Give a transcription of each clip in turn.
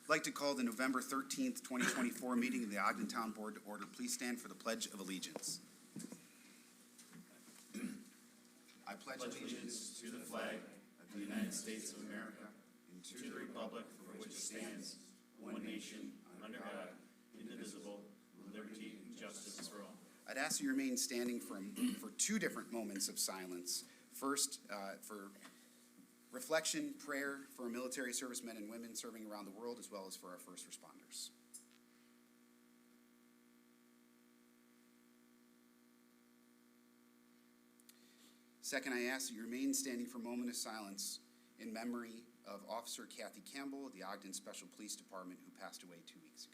I'd like to call the November 13th, 2024 meeting of the Ogden Town Board to order. Please stand for the Pledge of Allegiance. I pledge allegiance to the flag of the United States of America and to the republic for which it stands, one nation, under God, indivisible, with liberty and justice for all. I'd ask you to remain standing for two different moments of silence. First, for reflection, prayer for our military servicemen and women serving around the world, as well as for our first responders. Second, I ask that you remain standing for a moment of silence in memory of Officer Kathy Campbell of the Ogden Special Police Department, who passed away 2 weeks ago.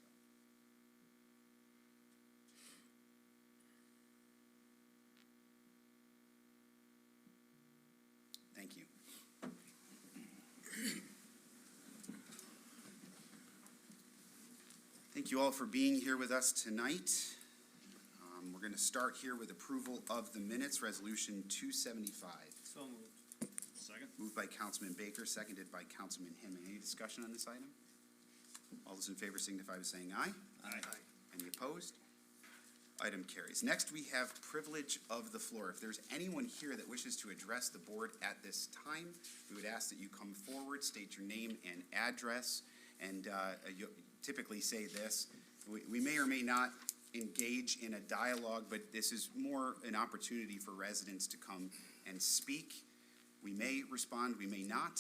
Thank you. Thank you all for being here with us tonight. We're going to start here with approval of the minutes, Resolution 275. So moved. Second. Moved by Councilman Baker, seconded by Councilman Hinman. Any discussion on this item? All those in favor signify by saying aye. Aye. Any opposed? Item carries. Next, we have privilege of the floor. If there's anyone here that wishes to address the board at this time, we would ask that you come forward, state your name and address, and you typically say this. We may or may not engage in a dialogue, but this is more an opportunity for residents to come and speak. We may respond, we may not,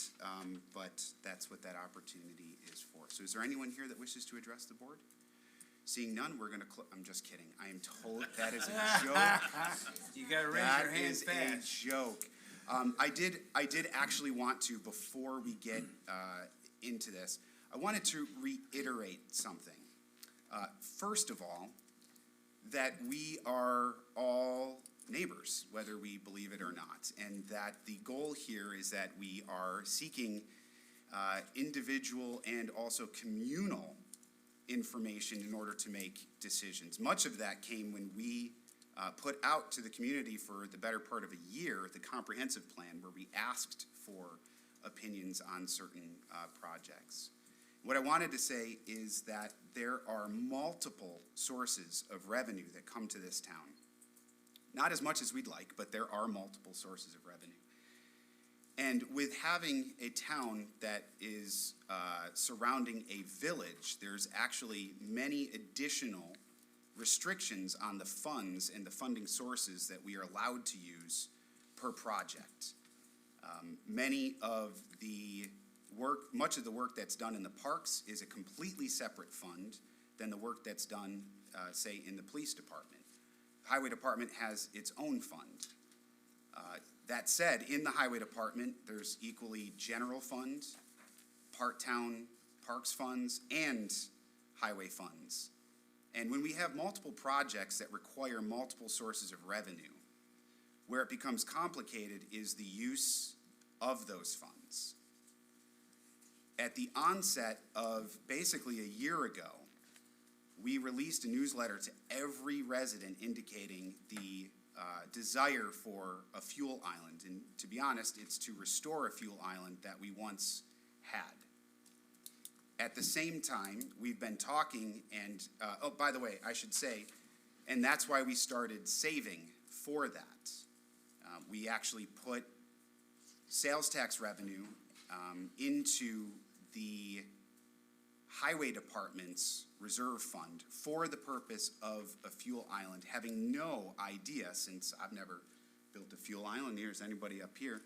but that's what that opportunity is for. So is there anyone here that wishes to address the board? Seeing none, we're going to I'm just kidding. I am told that is a joke. You got to raise your hand fast. That is a joke. I did actually want to, before we get into this, I wanted to reiterate something. First of all, that we are all neighbors, whether we believe it or not, and that the goal here is that we are seeking individual and also communal information in order to make decisions. Much of that came when we put out to the community for the better part of a year the comprehensive plan, where we asked for opinions on certain projects. What I wanted to say is that there are multiple sources of revenue that come to this town. Not as much as we'd like, but there are multiple sources of revenue. And with having a town that is surrounding a village, there's actually many additional restrictions on the funds and the funding sources that we are allowed to use per project. Much of the work that's done in the parks is a completely separate fund than the work that's done, say, in the police department. Highway department has its own fund. That said, in the highway department, there's equally general fund, part-town parks funds, and highway funds. And when we have multiple projects that require multiple sources of revenue, where it becomes complicated is the use of those funds. At the onset of basically a year ago, we released a newsletter to every resident indicating the desire for a fuel island. And to be honest, it's to restore a fuel island that we once had. At the same time, we've been talking and, oh, by the way, I should say, and that's why we started saving for that. We actually put sales tax revenue into the highway department's reserve fund for the purpose of a fuel island, having no idea, since I've never built a fuel island, neither has anybody up here,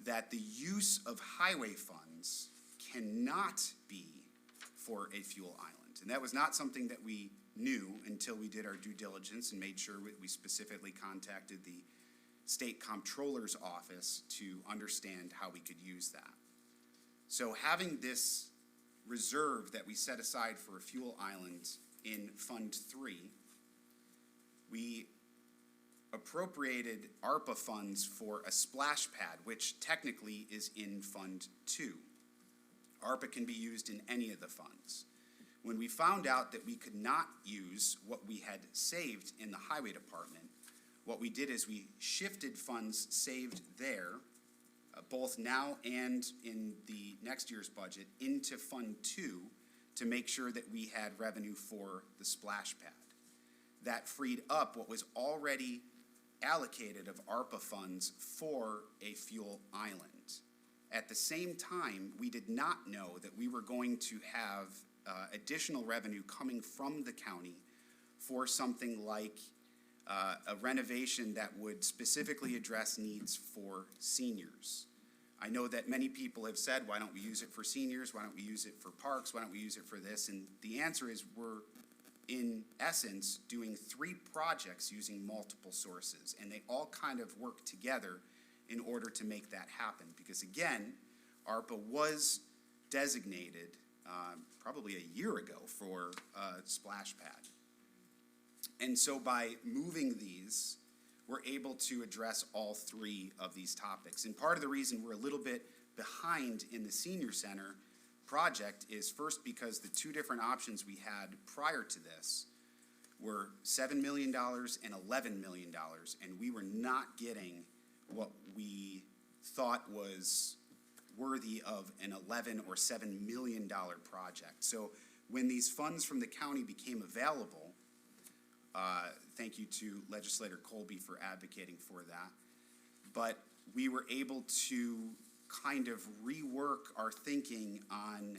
that the use of highway funds cannot be for a fuel island. And that was not something that we knew until we did our due diligence and made sure we specifically contacted the state comptroller's office to understand how we could use that. So having this reserve that we set aside for a fuel island in Fund 3, we appropriated ARPA funds for a splash pad, which technically is in Fund 2. ARPA can be used in any of the funds. When we found out that we could not use what we had saved in the highway department, what we did is we shifted funds saved there, both now and in the next year's budget, into Fund 2 to make sure that we had revenue for the splash pad. That freed up what was already allocated of ARPA funds for a fuel island. At the same time, we did not know that we were going to have additional revenue coming from the county for something like a renovation that would specifically address needs for seniors. I know that many people have said, why don't we use it for seniors? Why don't we use it for parks? Why don't we use it for this? And the answer is we're, in essence, doing 3 projects using multiple sources, and they all kind of work together in order to make that happen. Because again, ARPA was designated probably a year ago for a splash pad. And so by moving these, we're able to address all 3 of these topics. And part of the reason we're a little bit behind in the senior center project is first because the 2 different options we had prior to this were $7 million and $11 million, and we were not getting what we thought was worthy of an $11 or $7 million project. So when these funds from the county became available, thank you to Legislator Colby for advocating for that, but we were able to kind of rework our thinking on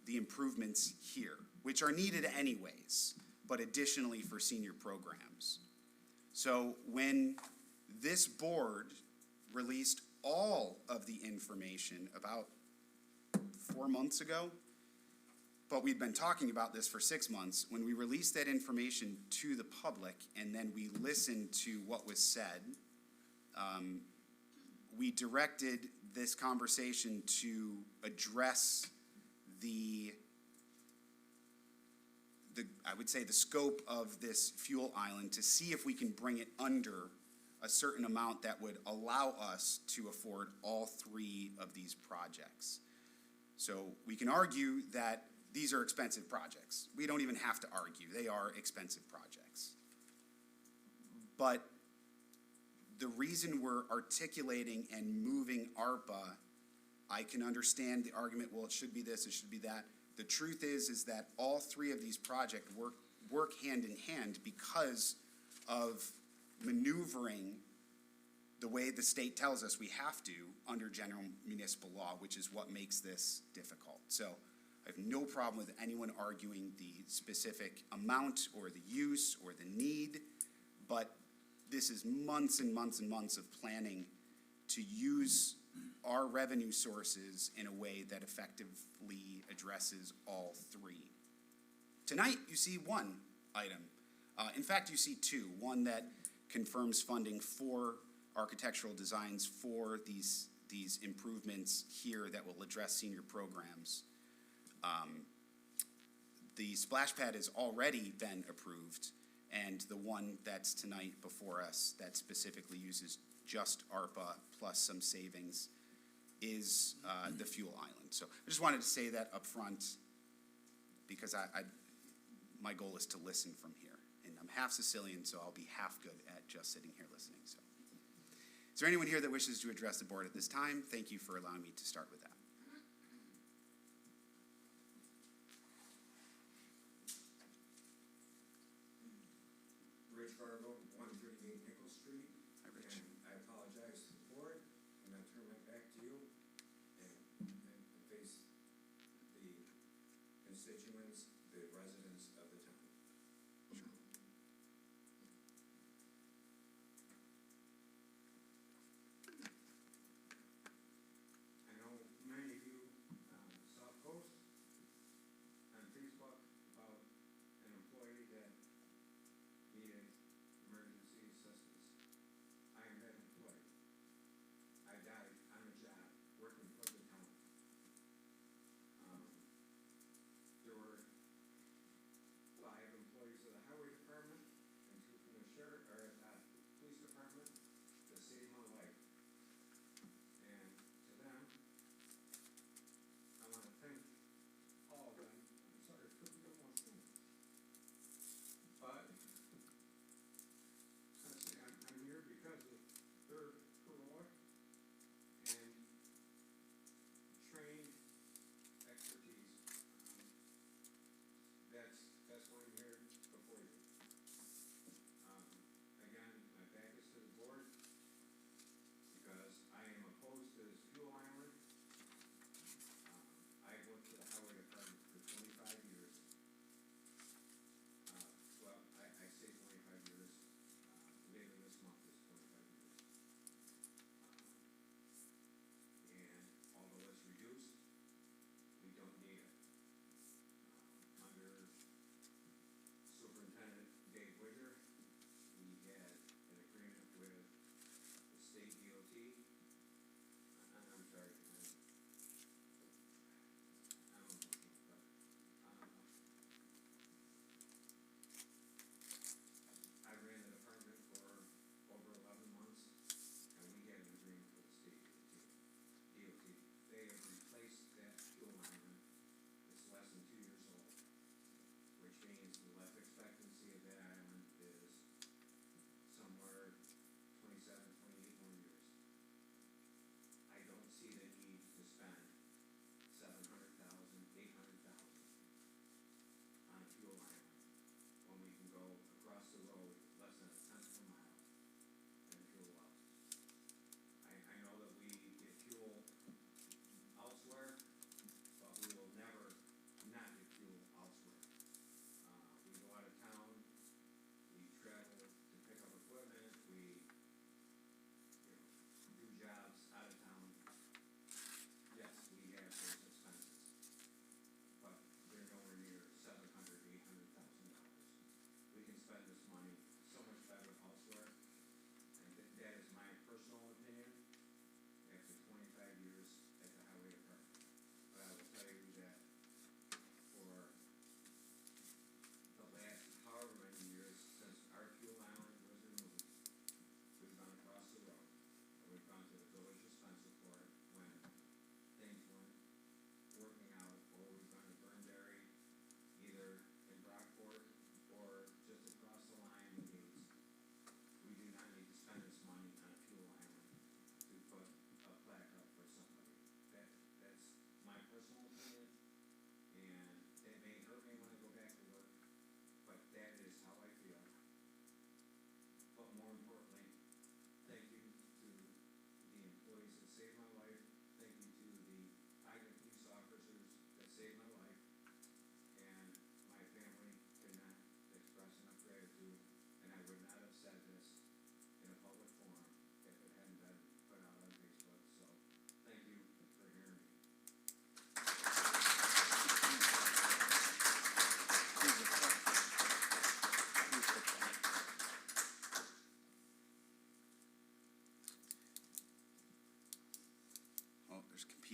the improvements here, which are needed anyways, but additionally for senior programs. So when this board released all of the information about 4 months ago, but we'd been talking about this for 6 months, when we released that information to the public and then we listened to what was said, we directed this conversation to address I would say the scope of this fuel island to see if we can bring it under a certain amount that would allow us to afford all 3 of these projects. So we can argue that these are expensive projects. We don't even have to argue. They are expensive projects. But the reason we're articulating and moving ARPA, I can understand the argument, well, it should be this, it should be that. The truth is that all 3 of these projects work hand in hand because of maneuvering the way the state tells us we have to under general municipal law, which is what makes this difficult. So I have no problem with anyone arguing the specific amount or the use or the need, but this is months and months and months of planning to use our revenue sources in a way that effectively addresses all 3. Tonight, you see 1 item. In fact, you see 2. One that confirms funding for architectural designs for these improvements here that will address senior programs. The splash pad has already been approved, and the one that's tonight before us that specifically uses just ARPA plus some savings is the fuel island. So I just wanted to say that up front because my goal is to listen from here. And I'm half Sicilian, so I'll be half good at just sitting here listening. So, is there anyone here that wishes to address the board at this time? Thank you for allowing me to start with that. Rich Fargo, 138 Nickel Street. Hi, Rich. And I apologize to the board. I'm going to turn it back to you and face the constituents, the residents of the town. I know many of you on the South Coast on Facebook about an employee that needed emergency assistance. I am that employee. I died on a job working for the town. There were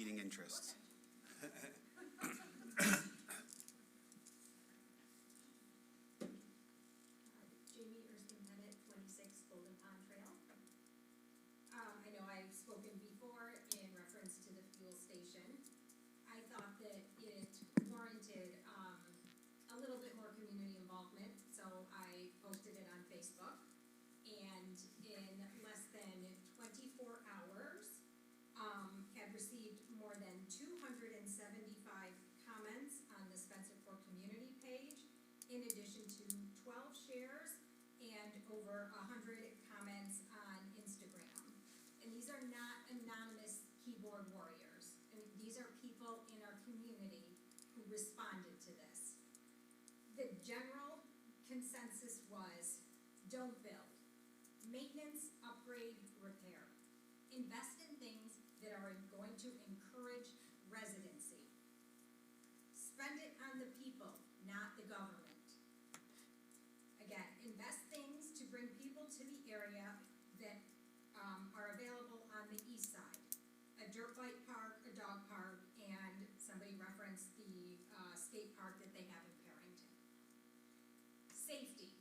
competing interests. Jamie Erskine Bennett, 26 Golden Pond Trail. I know I've spoken before in reference to the fuel station. I thought that it warranted a little bit more community involvement, so I posted it on Facebook. And in less than 24 hours, had received more than 275 comments on the Spencer Fork community page, in addition to 12 shares and over 100 comments on Instagram. And these are not anonymous keyboard warriors. And these are people in our community who responded to this. The general consensus was, don't build. Maintenance, upgrade, repair. Invest in things that are going to encourage residency. Spend it on the people, not the government. Again, invest things to bring people to the area that are available on the east side. A dirt bike park, a dog park, and somebody referenced the skate park that they have in Parrington. Safety.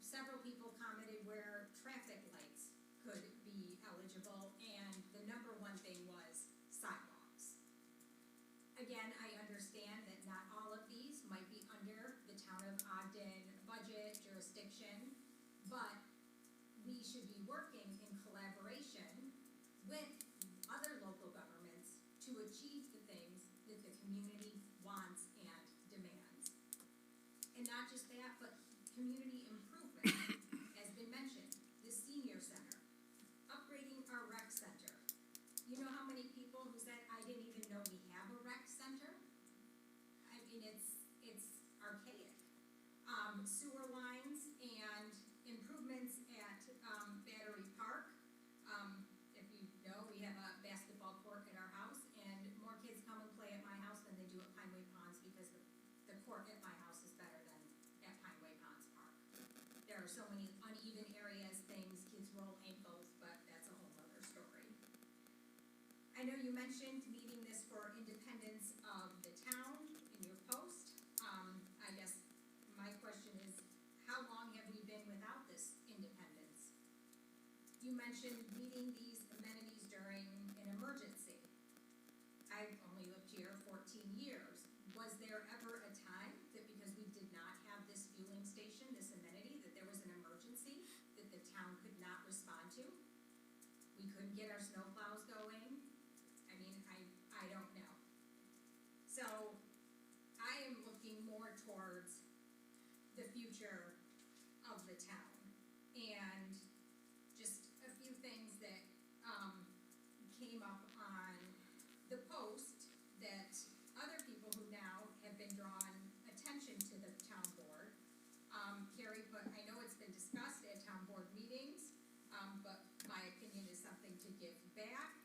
Several people commented where traffic lights could be eligible, and the number one thing was sidewalks. Again, I understand that not all of these might be under the town of Ogden budget jurisdiction, but we should be working in collaboration with other local governments to achieve the things that the community wants and demands. And not just that, but community improvement, has been mentioned, the senior center, upgrading our rec center. You know how many people who said, I didn't even know we have a rec center? I mean, it's archaic. Sewer lines and improvements at Battery Park. If you know, we have a basketball court at our house, and more kids come and play at my house than they do at Pineway Ponds, because the court at my house is better than at Pineway Ponds Park. There are so many uneven areas, things, kids roll ankles, but that's a whole other story. I know you mentioned needing this for independence of the town in your post. I guess my question is, how long have we been without this independence? You mentioned needing these amenities during an emergency. I've only lived here 14 years. Was there ever a time that because we did not have this fueling station, this amenity, that there was an emergency that the town could not respond to? We couldn't get our snowplows going? I mean, I don't know. So I am looking more towards the future of the town. And just a few things that came up on the post that other people who now have been drawn attention to the town board. Carrie put, I know it's been discussed at town board meetings, but my opinion is something to give back.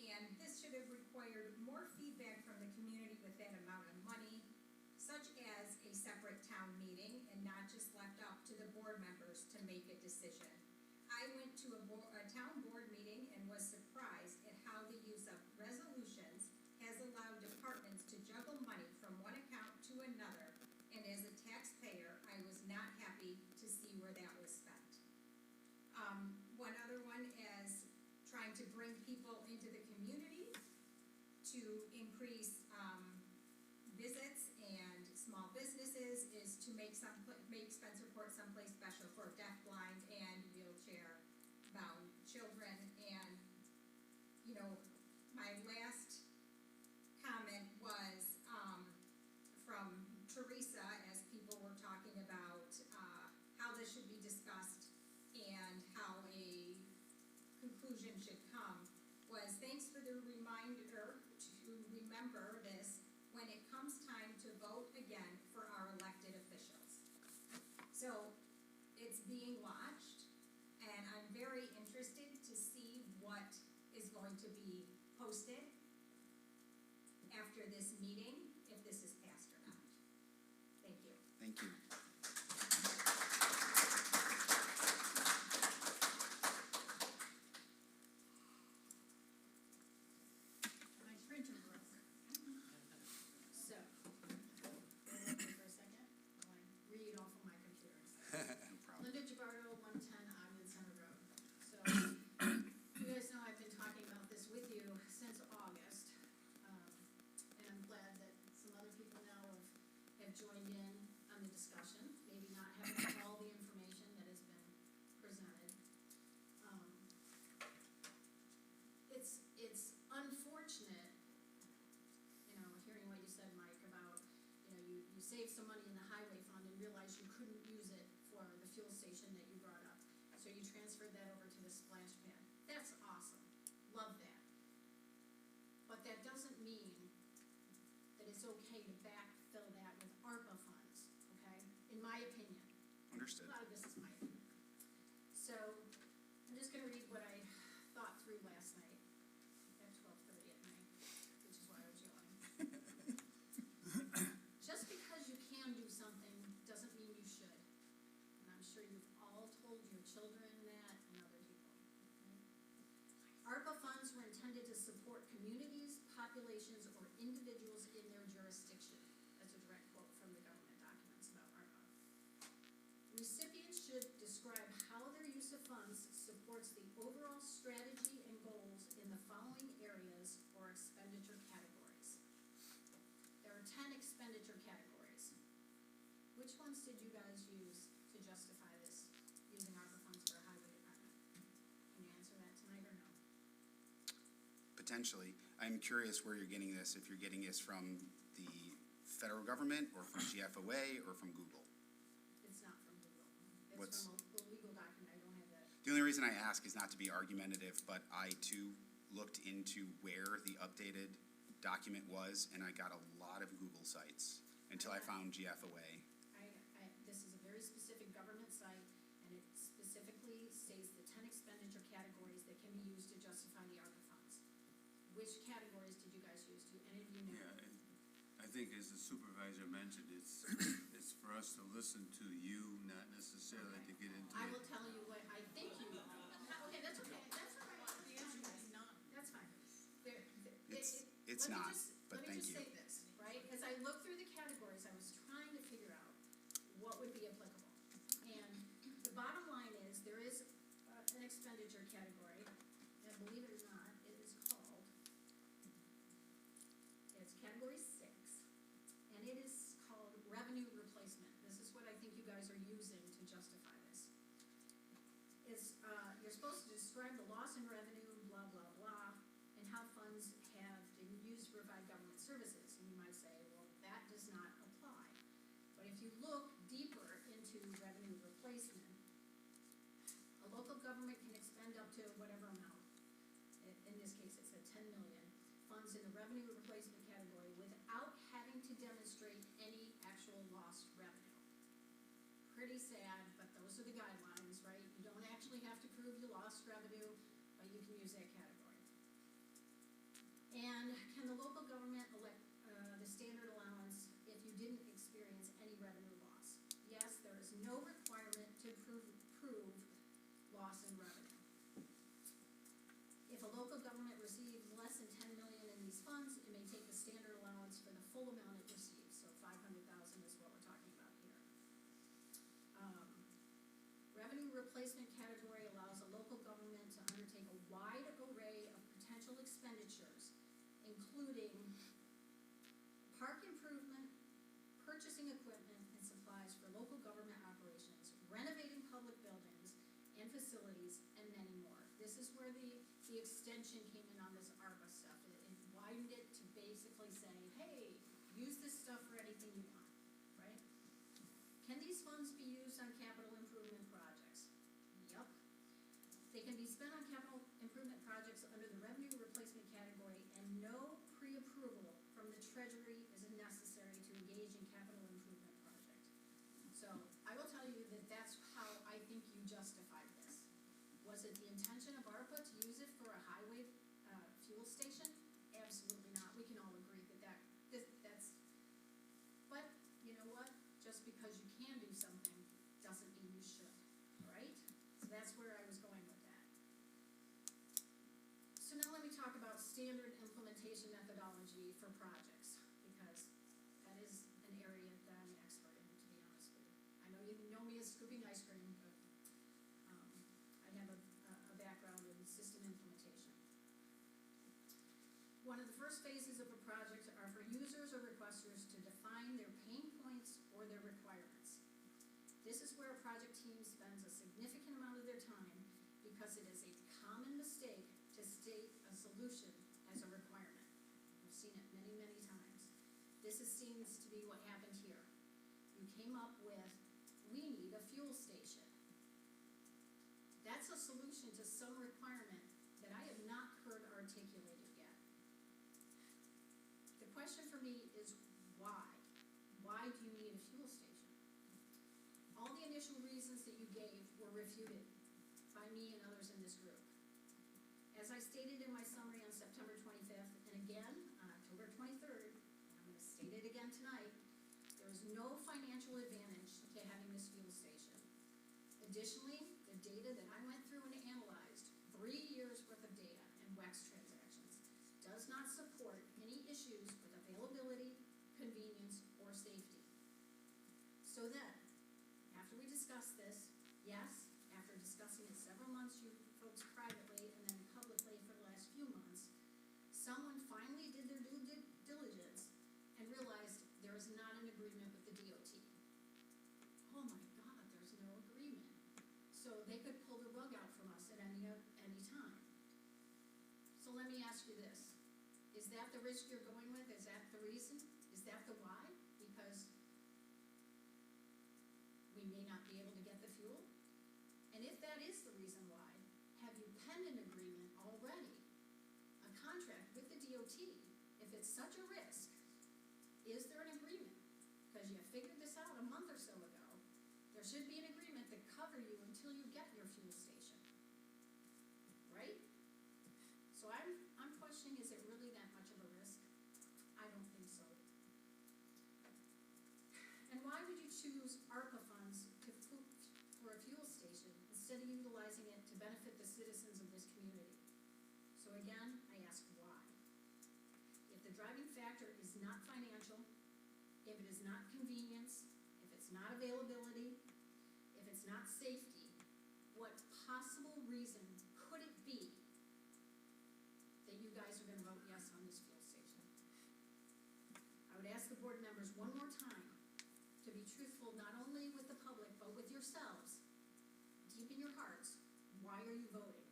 And this should have required more feedback from the community with that amount of money, such as a separate town meeting, and not just left up to the board members to make a decision. I went to a town board meeting and was surprised at how the use of resolutions has allowed departments to juggle money from one account to another, and as a taxpayer, I was not happy to see where that was spent. One other one is trying to bring people into the community to increase visits and small businesses, is to make Spencerport someplace special for deaf-blind and wheelchair-bound children. And, you know, my last comment was from Teresa, as people were talking about how this should be discussed and how a conclusion should come, was thanks for the reminder to remember this when it comes time to vote again for our elected officials. joined in on the discussion, maybe not having all the information that has been presented. It's unfortunate, you know, hearing what you said, Mike, about, you know, you saved some money in the highway fund and realized you couldn't use it for the fuel station that you brought up. So you transferred that over to the splash pad. That's awesome. Love that. But that doesn't mean that it's okay to backfill that with ARPA funds, okay? In my opinion. Understood. A lot of this is my opinion. So, I'm just gonna read what I thought through last night at 12:30 at night, which is why I was yawning. Just because you can do something doesn't mean you should. And I'm sure you've all told your children that and other people. Okay? ARPA funds were intended to support communities, populations, or individuals in their jurisdiction. That's a direct quote from the government documents about ARPA. Recipients should describe how their use of funds supports the overall strategy and goals in the following areas or expenditure categories. There are 10 expenditure categories. Which ones did you guys use to justify this, using ARPA funds for a highway department? Can you answer that tonight or no? Potentially. I'm curious where you're getting this, if you're getting this from the federal government, or from GFOA, or from Google. It's not from Google. What's- It's from a legal document. I don't have that. The only reason I ask is not to be argumentative, but I too looked into where the updated document was, and I got a lot of Google sites until I found GFOA. This is a very specific government site, and it specifically states the 10 expenditure categories that can be used to justify the ARPA funds. Which categories did you guys use? Do any of you know? Yeah, I think as the supervisor mentioned, it's for us to listen to you, not necessarily to get into I it. will tell you what I think you know. Okay, that's okay, that's all right. That's fine. It's not, but thank you. Let me just say this, right? As I looked through the categories, I was trying to figure out what would be applicable. And the bottom line is, there is an expenditure category, and believe it or not, it is called, it's category 6, and it is called revenue replacement. This is what I think you guys are using to justify this. It's, you're supposed to describe the loss in revenue, blah, blah, blah, and how funds have been used to provide government services. And you might say, well, that does not apply. But if you look deeper into revenue replacement, a local government can expend up to whatever amount. In this case, it said 10 million funds in the revenue replacement category without having to demonstrate any actual lost revenue. Pretty sad, but those are the guidelines, right? You don't actually have to prove you lost revenue, but you can use that category. And can the local government elect the standard allowance if you didn't experience any revenue loss? Yes, there is no requirement to prove loss in revenue. If a local government receives less than 10 million in these funds, it may take the standard allowance for the full amount it receives. So 500,000 is what we're talking about here. Revenue replacement category allows a local government to undertake a wide array of potential expenditures, including park improvement, purchasing equipment and supplies for local government operations, renovating public buildings and facilities, and many more. This is where the extension came in on this ARPA stuff. It widened it to basically say, hey, use this stuff for anything you want, right? Can these funds be used on capital improvement projects? Yup. They can be spent on capital improvement projects under the revenue replacement category, and no pre-approval from the Treasury is necessary to engage in capital improvement project. So I will tell you that that's how I think you justified this. Was it the intention of ARPA to use it for a highway fuel station? Absolutely not. We can all agree that that's, but you know what? Just because you can do something doesn't mean you should, right? So that's where I was going with that. So now let me talk about standard implementation methodology for projects, because that is an area that I'm an expert in, to be honest with you. I know you know me as scooping ice cream, but I have a background in system implementation. One of the first phases of a project are for users or requesters to define their pain points, This is where a project team spends a significant amount of their time because it is a common mistake to state a solution as a requirement. I've seen it many, many times. Seems to be what happened here. You came up with, we need a fuel station. That's a solution to some requirement that I have not heard articulated yet. The question for me is why? Why do you need a fuel station? All the initial reasons that you gave were refuted by me and others in this group. As I stated in my summary on September 25th, and again on October 23rd, and I'm going to state it again tonight, there is no financial advantage to having this fuel station. Additionally, the data that I went through and analyzed, 3 years worth of data and WEX transactions, does not support any issues with availability, convenience, or safety. So then, after we discuss this, yes, after discussing it several months, you folks privately and then publicly for the last few months, someone finally did their due diligence and realized there is not an agreement with the DOT. Oh my God, there's no agreement. So they could pull the rug out from us at any time. So let me ask you this. Is that the risk you're going with? Is that the reason? Is that the why? Because we may not be able to get the fuel? And if that is the reason why, have you penned an agreement already? A contract with the DOT? If it's such a risk, is there an agreement? Because you figured this out a month or so ago. There should be an agreement to cover you until you get your fuel station. Right? So I'm questioning, is it really that much of a risk? I don't think so. And why would you choose ARPA funds for a fuel station instead of utilizing it to benefit the citizens of this community? So again, I ask why. If the driving factor is not financial, if it is not convenience, if it's not availability, if it's not safety, what possible reason could it be that you guys are going to vote yes on this fuel station? I would ask the board members one more time to be truthful not only with the public, but with yourselves. Deep in your hearts, why are you voting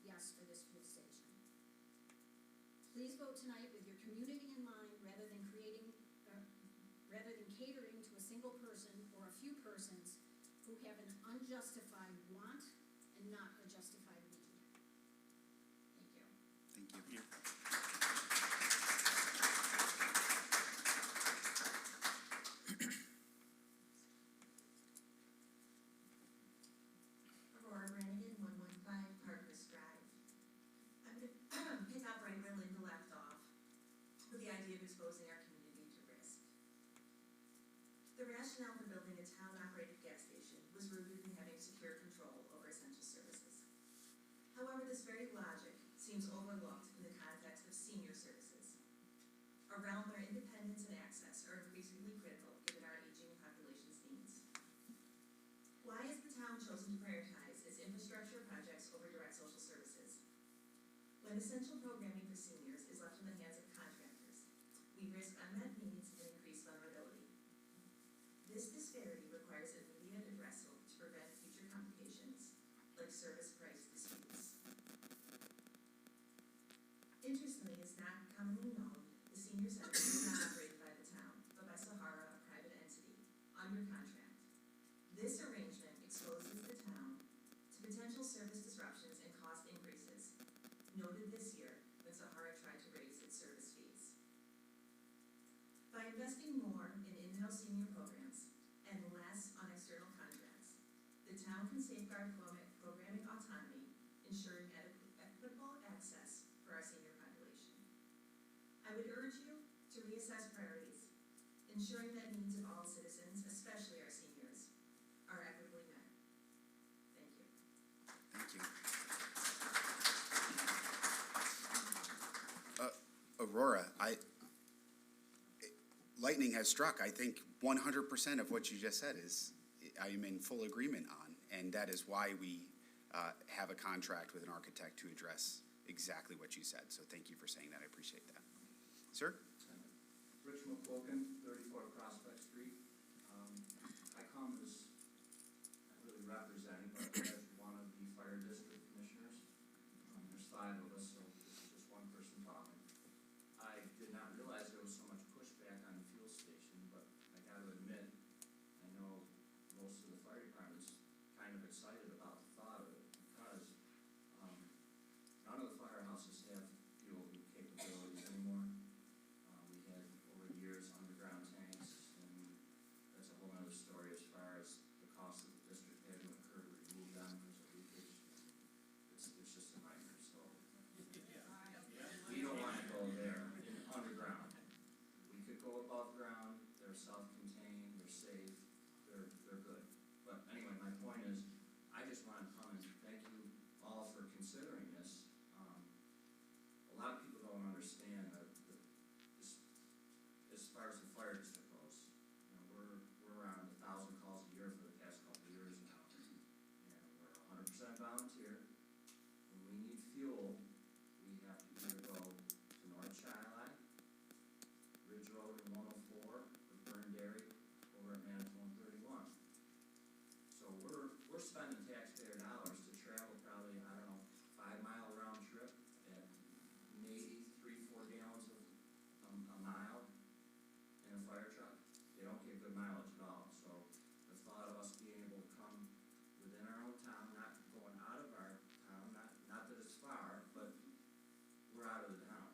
yes for this fuel station? Please vote tonight with your community in mind rather than catering to a single person or a few persons who have an unjustified want and not a justified need. Thank you. Thank you. Aurora Brannigan, 115 Parkhurst Drive. I'm going to pick up right where Linda left off with the idea of exposing our community to risk. The rationale for building a town-operated gas station was rooted in having secure control over essential services. However, this very logic seems overlooked in the context of senior services, a realm where independence and access are increasingly critical given our aging population's needs. Why has the town chosen to prioritize its infrastructure projects over direct social services? When essential programming for seniors is left in the hands of contractors, we risk unmet needs and increased vulnerability. This disparity requires immediate addressal to prevent future complications, like service price disputes. Interestingly, it's not commonly known the senior center is not operated by the town, but by Sahara, a private entity, under contract. This arrangement exposes the town to potential service disruptions and cost increases, noted this year when Sahara tried to raise its service fees. By investing more in in-house senior programs and less on external contracts, the town can safeguard programming autonomy, ensuring equitable access for our senior population. I would urge you to reassess priorities, ensuring that needs of all citizens, especially our seniors, are equitably met. Thank you. Thank you. Aurora, lightning has struck. I think 100% of what you just said I am in full agreement on, and that is why we have a contract with an architect to address exactly what you said. So thank you for saying that. I appreciate that. Sir? Rich McQuilkin, 34 Prospect Street. I come as representing, but as one of the fire district commissioners. There's 5 of us, so this is just one person talking. I did not realize there was so much pushback on the fuel station, but I gotta admit, I know most of the fire departments kind of excited about the thought of it, because, none of the firehouses have fuel capabilities anymore. We had, over the years, underground tanks, and that's a whole other story as far as the cost that the district had to incur to remove them because of leakage. It's just a nightmare, so. We don't wanna go there, underground. We could go above ground, they're self-contained, they're safe, they're good. But anyway, my point is, I just wanna come and thank you all for considering this. A lot of people don't understand that, as far as the fire district goes, you know, we're around 1,000 calls a year for the past couple of years now. And we're 100% volunteer. When we need fuel, we have to either go to North Shiloh, Ridge Road in 104, or Burndary over at Manitowoc 31. So we're spending taxpayer dollars to travel probably, I don't know, 5-mile round trip at maybe 3-4 gallons a mile in a fire truck. They don't get good mileage at all. So the thought of us being able to come within our own town, not going out of our town, not that it's far, but we're out of the town,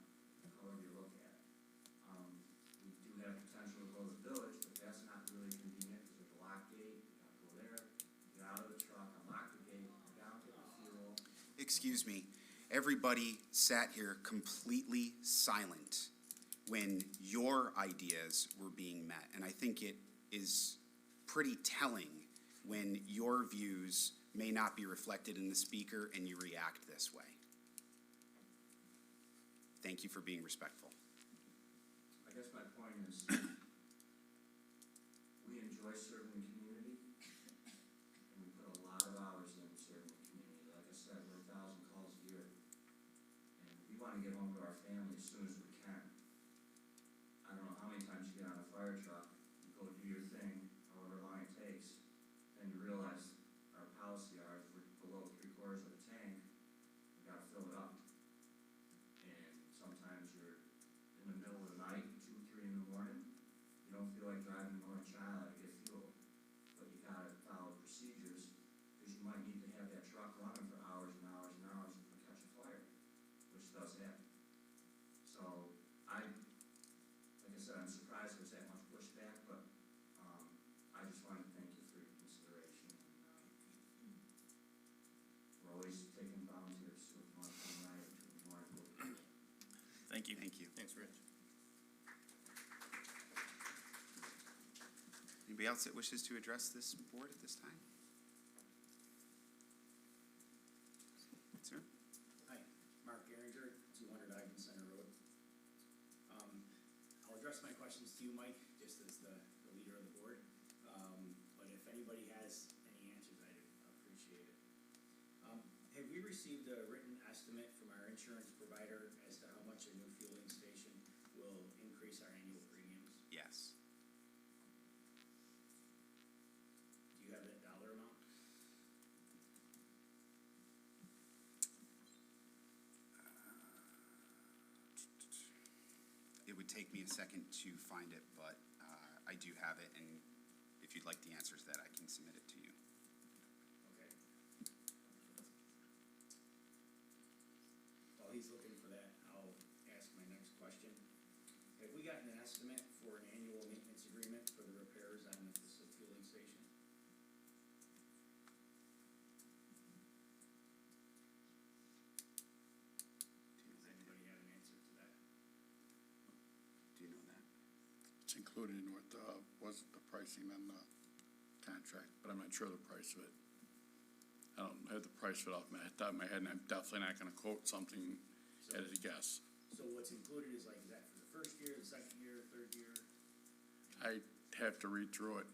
however you look at it. We do have potential to go to the village, but that's not really convenient because there's a lock gate. You gotta go there, get out of the truck, unlock the gate, go down, get the fuel. Excuse me, everybody sat here completely silent when your ideas were being met. And I think it is pretty telling when your views may not be reflected in the speaker and you react this way. Thank you for being respectful. I guess my point is, we enjoy serving the community, and we put a lot of hours in serving the community. Like I said, we're 1,000 calls a year, and we want to get home to our family as soon as we can. I don't know how many times you get on a fire truck, you go do your thing, however long it takes, then you realize our policy are, if we're below 3/4 of the tank, we gotta fill it up. And sometimes you're in the middle of the night, 2, 3 in the morning, you don't feel like driving to North Shiloh to get fuel, but you gotta follow procedures, because you might need to have that truck running for hours and hours and hours if you catch a fire, which does happen. So, like I said, I'm surprised there's that much pushback, but, I just wanted to thank you for your consideration. And, we're always taking volunteers, so if you want to come by, if you want to go. Thank you. Thank you. Thanks, Rich. Anybody else that wishes to address this board at this time? Sir? Hi, Mark Geringer, 200 Ivan Center Road. I'll address my questions to you, Mike, just as the leader of the board. But if anybody has any answers, I'd appreciate it. Have we received a written estimate from our insurance provider as to how much a new fueling station will increase our annual premiums? Yes. Do you have that dollar amount? It would take me a second to find it, but I do have it, and if you'd like the answers to that, I can submit it to you. Okay. While he's looking for that, I'll ask my next question. Have we gotten an estimate for an annual maintenance agreement for the repairs on the fueling station? Does anybody have an answer to that? Do you know that? It's included in what was the pricing on the contract, but I'm not sure the price of it. I don't have the price of it off my top of my head, and I'm definitely not gonna quote something at a guess. So what's included is like, is that for the first year, the second year, third year? I have to read through it.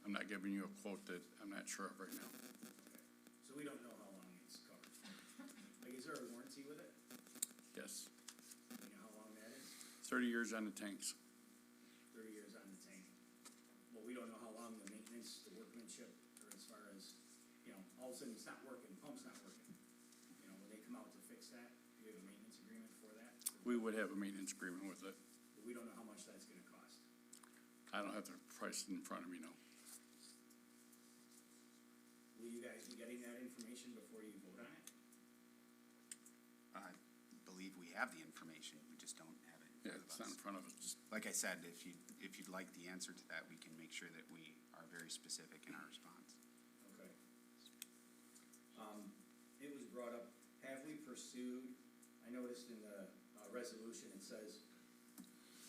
I'm not giving you a quote that I'm not sure of right now. Okay. So we don't know how long it's covered. Like, is there a warranty with it? Yes, You know how long that is? 30 years on the tanks. 30 years on the tank. Well, we don't know how long the maintenance, the workmanship, or as far far as, you know, all of a sudden it's not working, pump's not working. You know, when they come out to fix that, do you have a maintenance agreement for that? We would have a maintenance agreement with it. But we don't know how much that's gonna cost. I don't have the price in front of me, no. Will you guys be getting that information before you vote on it? I believe we have the information, we just don't have it in Yeah, front it's of not in us. front of us. Like I said, if you'd like the answer to that, we can make sure that we are very specific in our response. Okay. It was brought up, have we pursued, I noticed in the resolution, it says,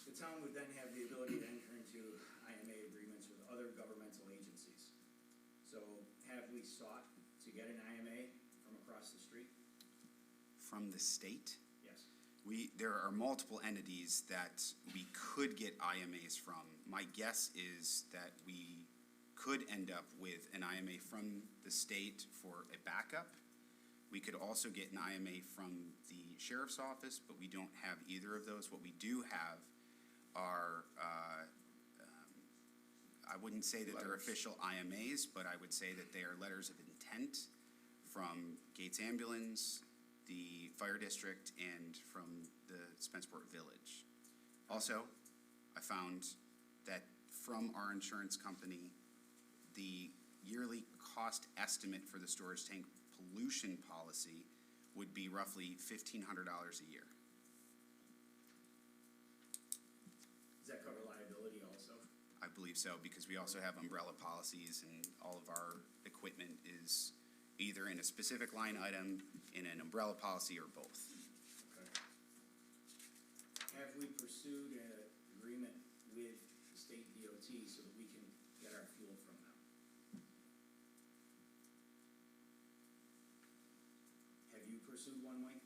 the town would then have the ability to enter into IMA agreements with other governmental agencies. So have we sought to get an IMA from across the street? From the state, Yes. there are multiple entities that we could get IMAs from. My guess is that we could end up with an IMA from the state for a backup. We could also get an IMA from the sheriff's office, but we don't have either of those. What we do have are, I wouldn't say that they're Letters. official IMAs, but I would say that they are letters of intent from Gates Ambulance, the fire district, and from the Spenceport Village. Also, I found that from our insurance company, the yearly cost estimate for the storage tank pollution policy would be roughly $1,500 a year. Does that cover liability also? I believe so, because we also have umbrella policies, and all of our equipment is either in a specific line item, in an umbrella policy, or both. Okay. Have we pursued an agreement with the state DOT so that we can get our fuel from them? Have you pursued one, Mike?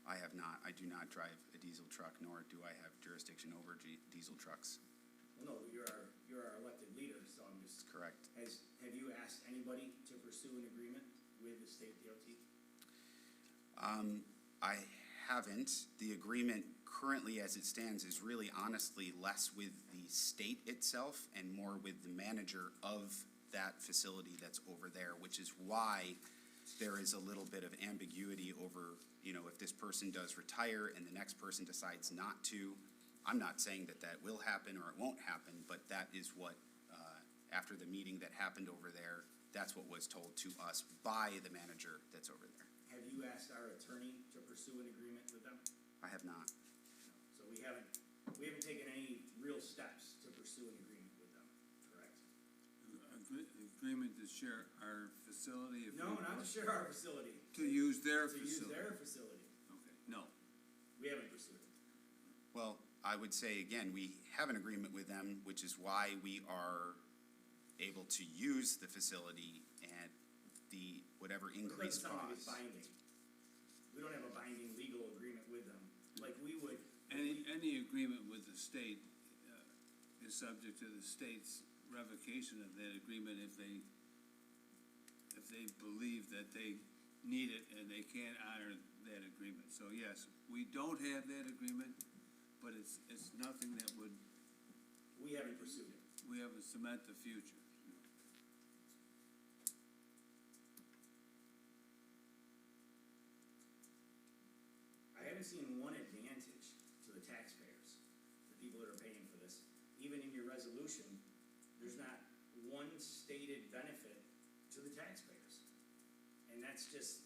I have not. I do not drive a diesel truck, nor do I have jurisdiction over diesel trucks. Well, no, you're our elected leader, so I'm just, Correct. have you asked anybody to pursue an agreement with the state DOT? I haven't. The agreement currently as it stands is really honestly less with the state itself and more with the manager of that facility that's over there, which is why there is a little bit of ambiguity over, you know, if this person does retire and the next person decides not to. I'm not saying that that will happen or it won't happen, but that is what, after the meeting that happened over there, that's what was told to us by the manager that's over there. Have you asked our attorney to pursue an agreement with them? I have not. So we haven't taken any real steps to pursue an agreement with them, correct? Agreement to share our facility? if No, we not to want- share our facility, To use their to use facility? their facility. Okay, no. We haven't pursued it. Well, I would say again, we have an agreement with them, which is why we are able to use the facility at the, whatever It doesn't increased sound like it's cost. binding. We don't have a binding legal agreement with them, like we would. Any agreement with the state is subject to the state's revocation of that agreement if they believe that they need it and they can't honor that agreement. So yes, we don't have that agreement, but it's nothing that would, We haven't pursued it. we have to cement the future. I haven't seen one advantage to the taxpayers, the people that are paying for this. Even in your resolution, there's not one stated benefit to the taxpayers. And that's just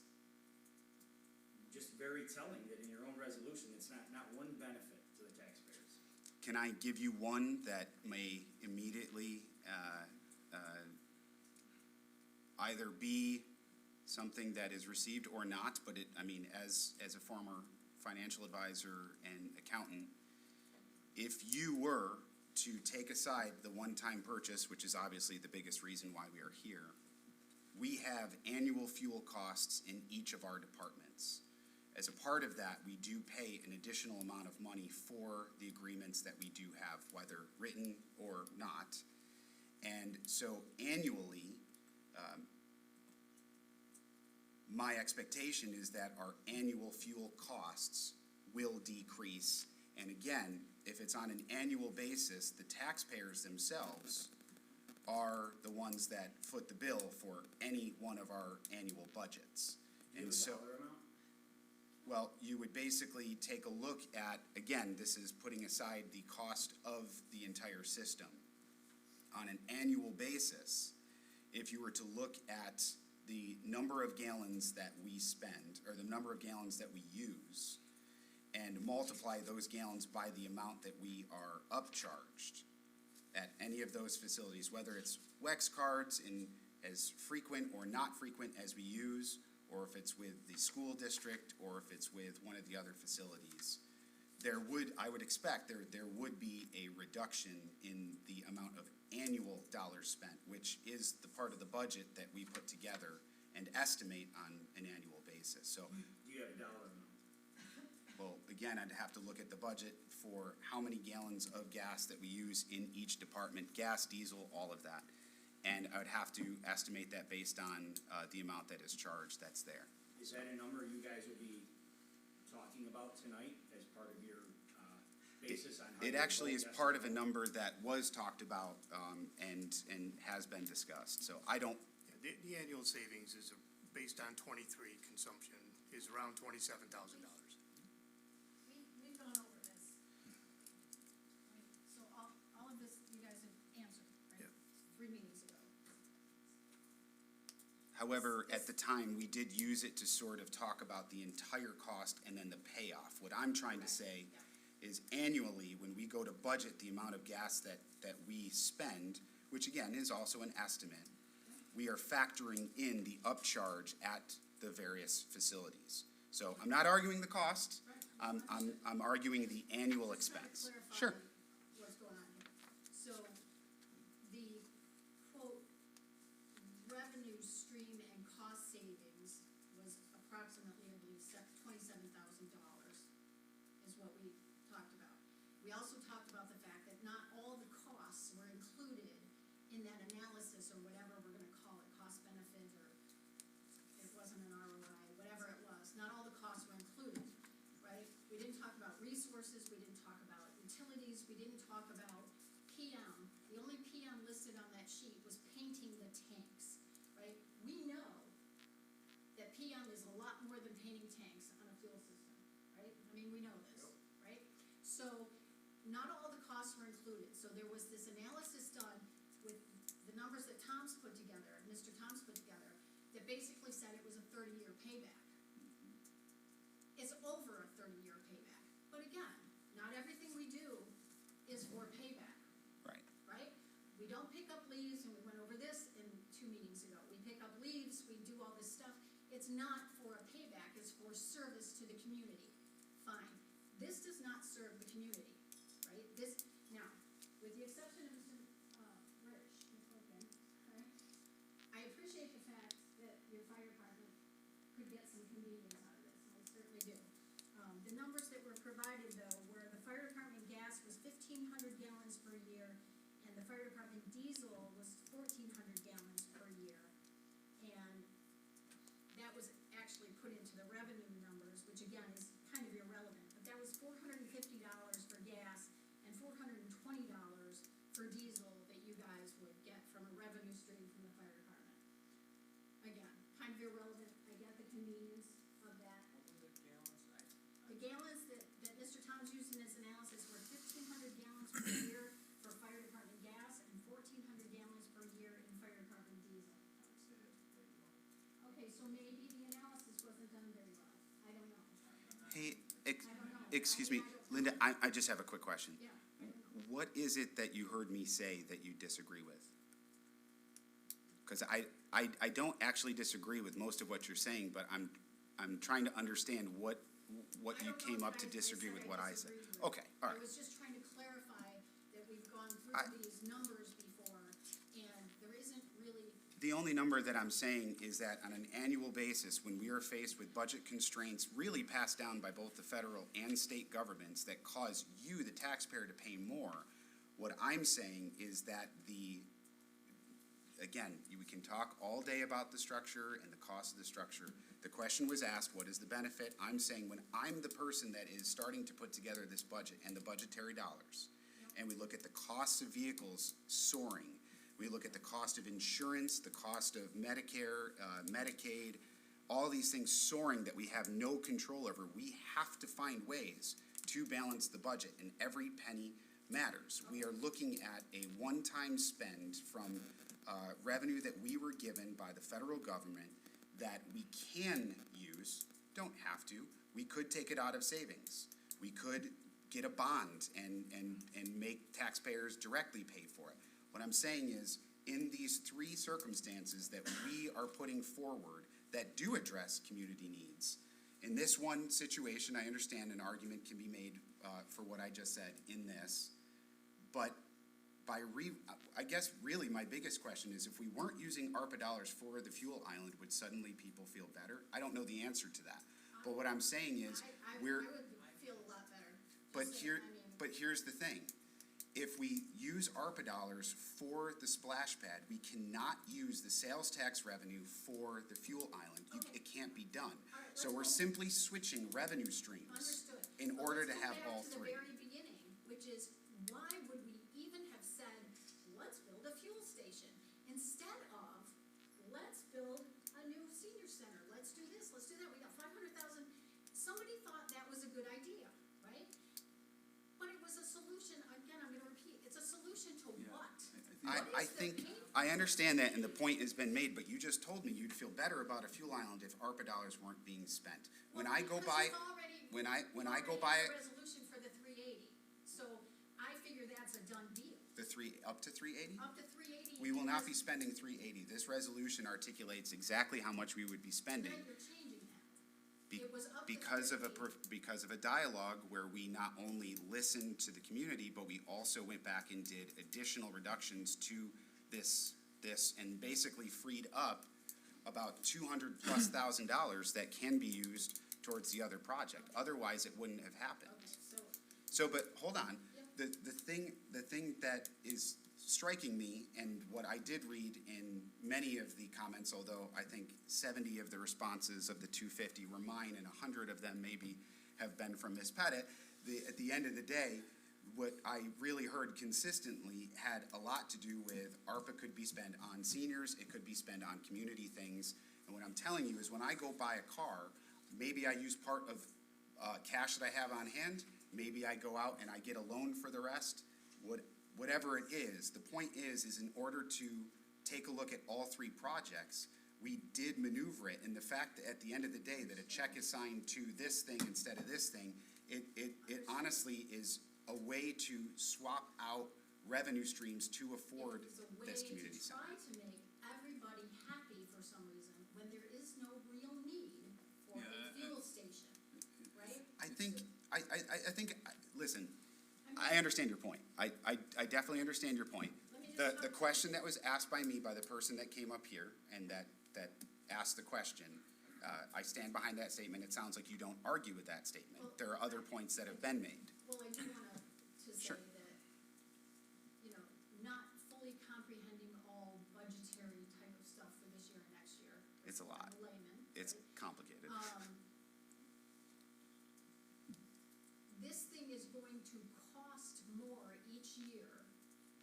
very telling that in your own resolution, it's not one benefit to the taxpayers. Can I give you one that may immediately either be something that is received or not, but it, I mean, as a former financial advisor and accountant, if you were to take aside the one-time purchase, which is obviously the biggest reason why we are here, we have annual fuel costs in each of our departments. As a part of that, we do pay an additional amount of money for the agreements that we do have, whether written or not. And so annually, my expectation is that our annual fuel costs will decrease. And again, if it's on an annual basis, the taxpayers themselves are the ones that foot the bill for any one of our annual budgets. Do you And have a so, dollar amount? well, you would basically take a look at, again, this is putting aside the cost of the entire system. On an annual basis, if you were to look at the number of gallons that we spend, or the number of gallons that we use, and multiply those gallons by the amount that we are upcharged at any of those facilities, whether it's WEX cards in as frequent or not frequent as we use, or if it's with the school district, or if it's with one of the other facilities, I would expect there would be a reduction in the amount of annual dollars spent, which is the part of the budget that we put together and estimate on an annual basis. So, Do you have a dollar amount? well, again, I'd have to look at the budget for how many gallons of gas that we use in each department, gas, diesel, all of that. And I would have to estimate that based on the amount that is charged that's there. Is that a number you guys will be talking about tonight as part of your basis on how? It you actually vote is yes part or of a no? number that was talked about and has been discussed. So I don't, The annual savings is based on 23 consumption is around $27,000. We've gone over this. Right, so all of this, you guys have answered, right? Yeah. 3 meetings ago. however, at the time, we did use it to sort of talk about the entire cost and then the payoff. What I'm trying to say is annually, when we go to budget the amount of gas that we spend, which again is also an estimate, we are factoring in the upcharge at the various facilities. So I'm not arguing the cost, I'm arguing the annual expense. Sure. What's going on here. So, the quote, revenue stream and cost savings was approximately, I believe, $27,000 is what we talked about. We also talked about the fact that not all the costs were included in that analysis, or whatever we're gonna call it, cost benefit, or it wasn't an ROI, whatever it was, not all the costs were included, right? We didn't talk about resources, we didn't talk about utilities, we didn't talk about PM. The only PM listed on that sheet was painting the tanks, right? We know that PM is a lot more than painting tanks on a fuel system, right? I mean, we know this, right? So, not all the costs were included, so there was this analysis done with the numbers that Tom's put together, Mr. Tom's put together, that basically said it was a 30-year payback. It's over a 30-year payback, but again, not everything we do is for payback, Right. right? We don't pick up leaves, and we went over this in 2 meetings ago. We pick up leaves, we do all this stuff. It's not for a payback, it's for service to the community. Fine. This does not serve the community, right? This, now, with the exception of Mr. Rich, okay, right? I appreciate the fact that your fire department could get some convenience out of this, I certainly do. The numbers that were provided, though, were the fire department gas was 1,500 gallons per year, and the fire department diesel was 1,400 gallons per year. And that was actually put into the revenue numbers, which again is kind of irrelevant, but that was $450 for gas and $420 for diesel that you guys would get from a revenue stream from the fire department. Again, kind of irrelevant, I get the convenience of that. The gallons that Mr. Tom's used in his analysis were 1,500 gallons per year for fire department gas and 1,400 gallons per year in fire department diesel. Okay, so maybe the analysis wasn't done very well, I don't know. Hey, I don't know. excuse me, Linda, I just have a quick question. Yeah. What is it that you heard me say that you disagree with? Because I don't actually disagree with most of what you're saying, but I'm trying to understand what you came up to disagree with what I said. Okay, all right. I was just trying to clarify that we've gone I- through these numbers before, and there isn't really, The only number that I'm saying is that on an annual basis, when we are faced with budget constraints really passed down by both the federal and state governments that cause you, the taxpayer, to pay more, what I'm saying is that again, we can talk all day about the structure and the cost of the structure. The question was asked, what is the benefit? I'm saying when I'm the person that is starting to put together this budget and the budgetary dollars, and we look at the costs of vehicles soaring, we look at the cost of insurance, the cost of Medicare, Medicaid, all these things soaring that we have no control over. We have to find ways to balance the budget, and every penny matters. We are looking at a one-time spend from revenue that we were given by the federal government that we can use, don't have to. We could take it out of savings. We could get a bond and make taxpayers directly pay for it. What I'm saying is, in these three circumstances that we are putting forward that do address community needs, in this one situation, I understand an argument can be made for what I just said in this, but I guess really my biggest question is, if we weren't using ARPA dollars for the fuel island, would suddenly people feel better? I don't know the answer to that, but what I'm saying is, I we're. would feel a lot better. But Just here, saying, I mean, but here's the thing. If we use ARPA dollars for the splash pad, we cannot use the sales tax revenue for the fuel island. Okay. It can't be done. All right, So let's we're go- simply switching revenue streams Understood. in But order to let's go have all back three. to the very beginning, which is, why would we even have said, let's build a fuel station, instead of, let's build a new senior center, let's do this, let's do that, we got 500,000. Somebody thought that was a good idea, right? But it was a solution, again, I'm gonna repeat, it's a solution to Yeah, what? I What is the think, pain? I understand that, and the point has been made, but you just told me you'd feel better about a fuel island if ARPA dollars weren't being spent. When Well, I go because by, you've already- when I you've go already by had it- a resolution for the 380, so I figure that's a done deal. up to 380? Up to 380. We will not be because- spending 380. This resolution articulates exactly how much we would be spending. Tonight you're changing that. Be- It was up to because of 380. because of a dialogue where we not only listened to the community, but we also went back and did additional reductions to this, and basically freed up about $200,000+ that can be used towards the other project. Otherwise, it wouldn't have happened. Okay, so, So, but hold on, Yep. the thing that is striking me, and what I did read in many of the comments, although I think 70 of the responses of the 250 were mine, and 100 of them maybe have been from Ms. Pettit, at the end of the day, what I really heard consistently had a lot to do with ARPA could be spent on seniors, it could be spent on community things, and what I'm telling you is, when I go buy a car, maybe I use part of cash that I have on hand, maybe I go out and I get a loan for the rest, whatever it is. The point is in order to take a look at all three projects, we did maneuver it, and the fact that at the end of the day that a check is signed to this thing instead of this thing, it honestly is a way to swap out revenue streams to afford this community It's a center. way to try to make everybody happy for some reason, when there is no real need for Yeah, a fuel station, right? I think, listen, I understand your point. I definitely understand your point. Let me just The talk- question that was asked by me, by the person that came up here and that asked the question, I stand behind that statement. It sounds like you don't argue with that statement. There are other points that have been made. Well, I do wanna, say Sure. that, not fully comprehending all budgetary type of stuff for this year and next year. It's a lot. I'm a layman, It's right? complicated. This thing is going to cost more each year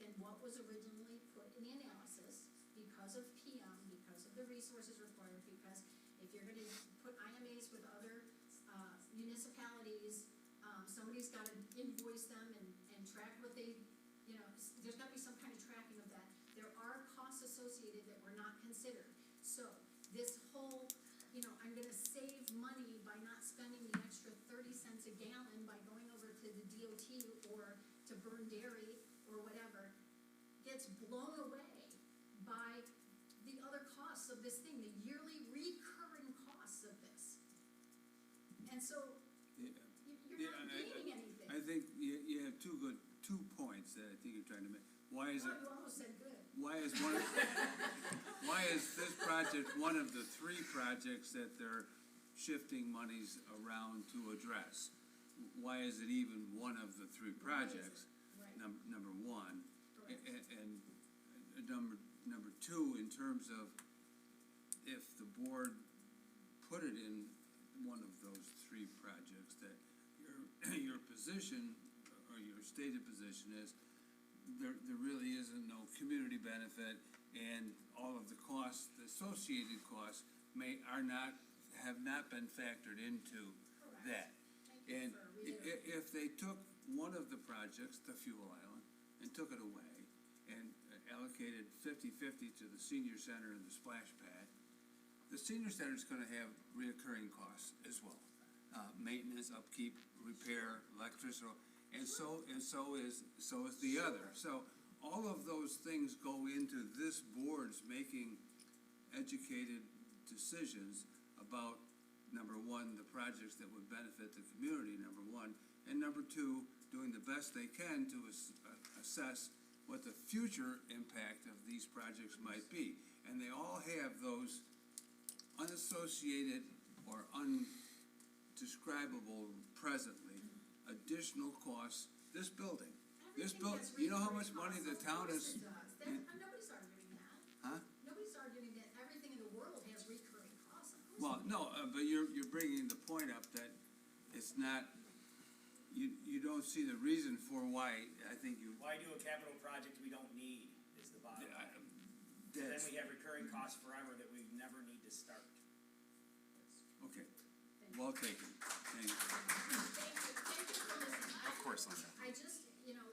than what was originally put in the analysis because of PM, because of the resources required, because if you're gonna put IMAs with other municipalities, somebody's gotta invoice them and track what they, there's gotta be some kind of tracking of that. There are costs associated that were not considered. So this whole, I'm gonna save money by not spending the extra 30 cents a gallon by going over to the DOT or to Burn Dairy or whatever, gets blown away by the other costs of this thing, the yearly recurring costs of this. And so, Yeah. you're not gaining anything. I think you have two points that I think you're trying to make. Why is it, Oh, you almost said good. why is this project one of the three projects that they're shifting monies around to address? Why is it even one of the three projects? Right. Number one. Correct. And number two, in terms of if the board put it in one of those three projects, that your position or your stated position is there really isn't no community benefit, and all of the costs, the associated costs have not been factored into that. Thank you And for reiterating. if they took one of the projects, the fuel island, and took it away, and allocated 50/50 to the senior center and the splash pad, the senior center's gonna have reoccurring costs as well. Maintenance, upkeep, repair, electricity, and so is the other. So all of those things go into this board's making educated decisions about, number one, the projects that would benefit the community, number one, and number two, doing the best they can to assess what the future impact of these projects might be. And they all have those unassociated or undescribable presently additional costs. This building, Everything has you know how much recurring money the costs. town Of course has? it does. Nobody's arguing that. Huh? Nobody's arguing that everything in the world has recurring costs, of course. Well, it no, but you're bringing the point up that it's not, you don't see the reason for why, I think you. Why do a capital project we don't need is the bottom line. Then That's, we have recurring costs forever that we never need to start. okay, well taken, thank you. Thank you for listening. Of course, Linda. I just,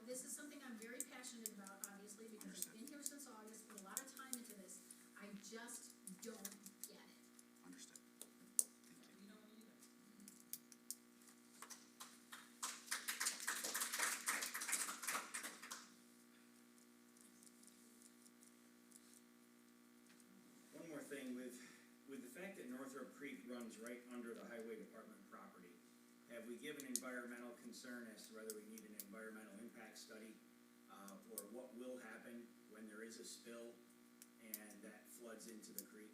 this is something I'm very passionate about, obviously, because I've been here since August, put a lot of time into this. I just don't get it. Understood. Thank you. One more thing, with the fact that Northrop Creek runs right under the highway department property, have we given environmental concern as to whether we need an environmental impact study? Or what will happen when there is a spill and that floods into the creek?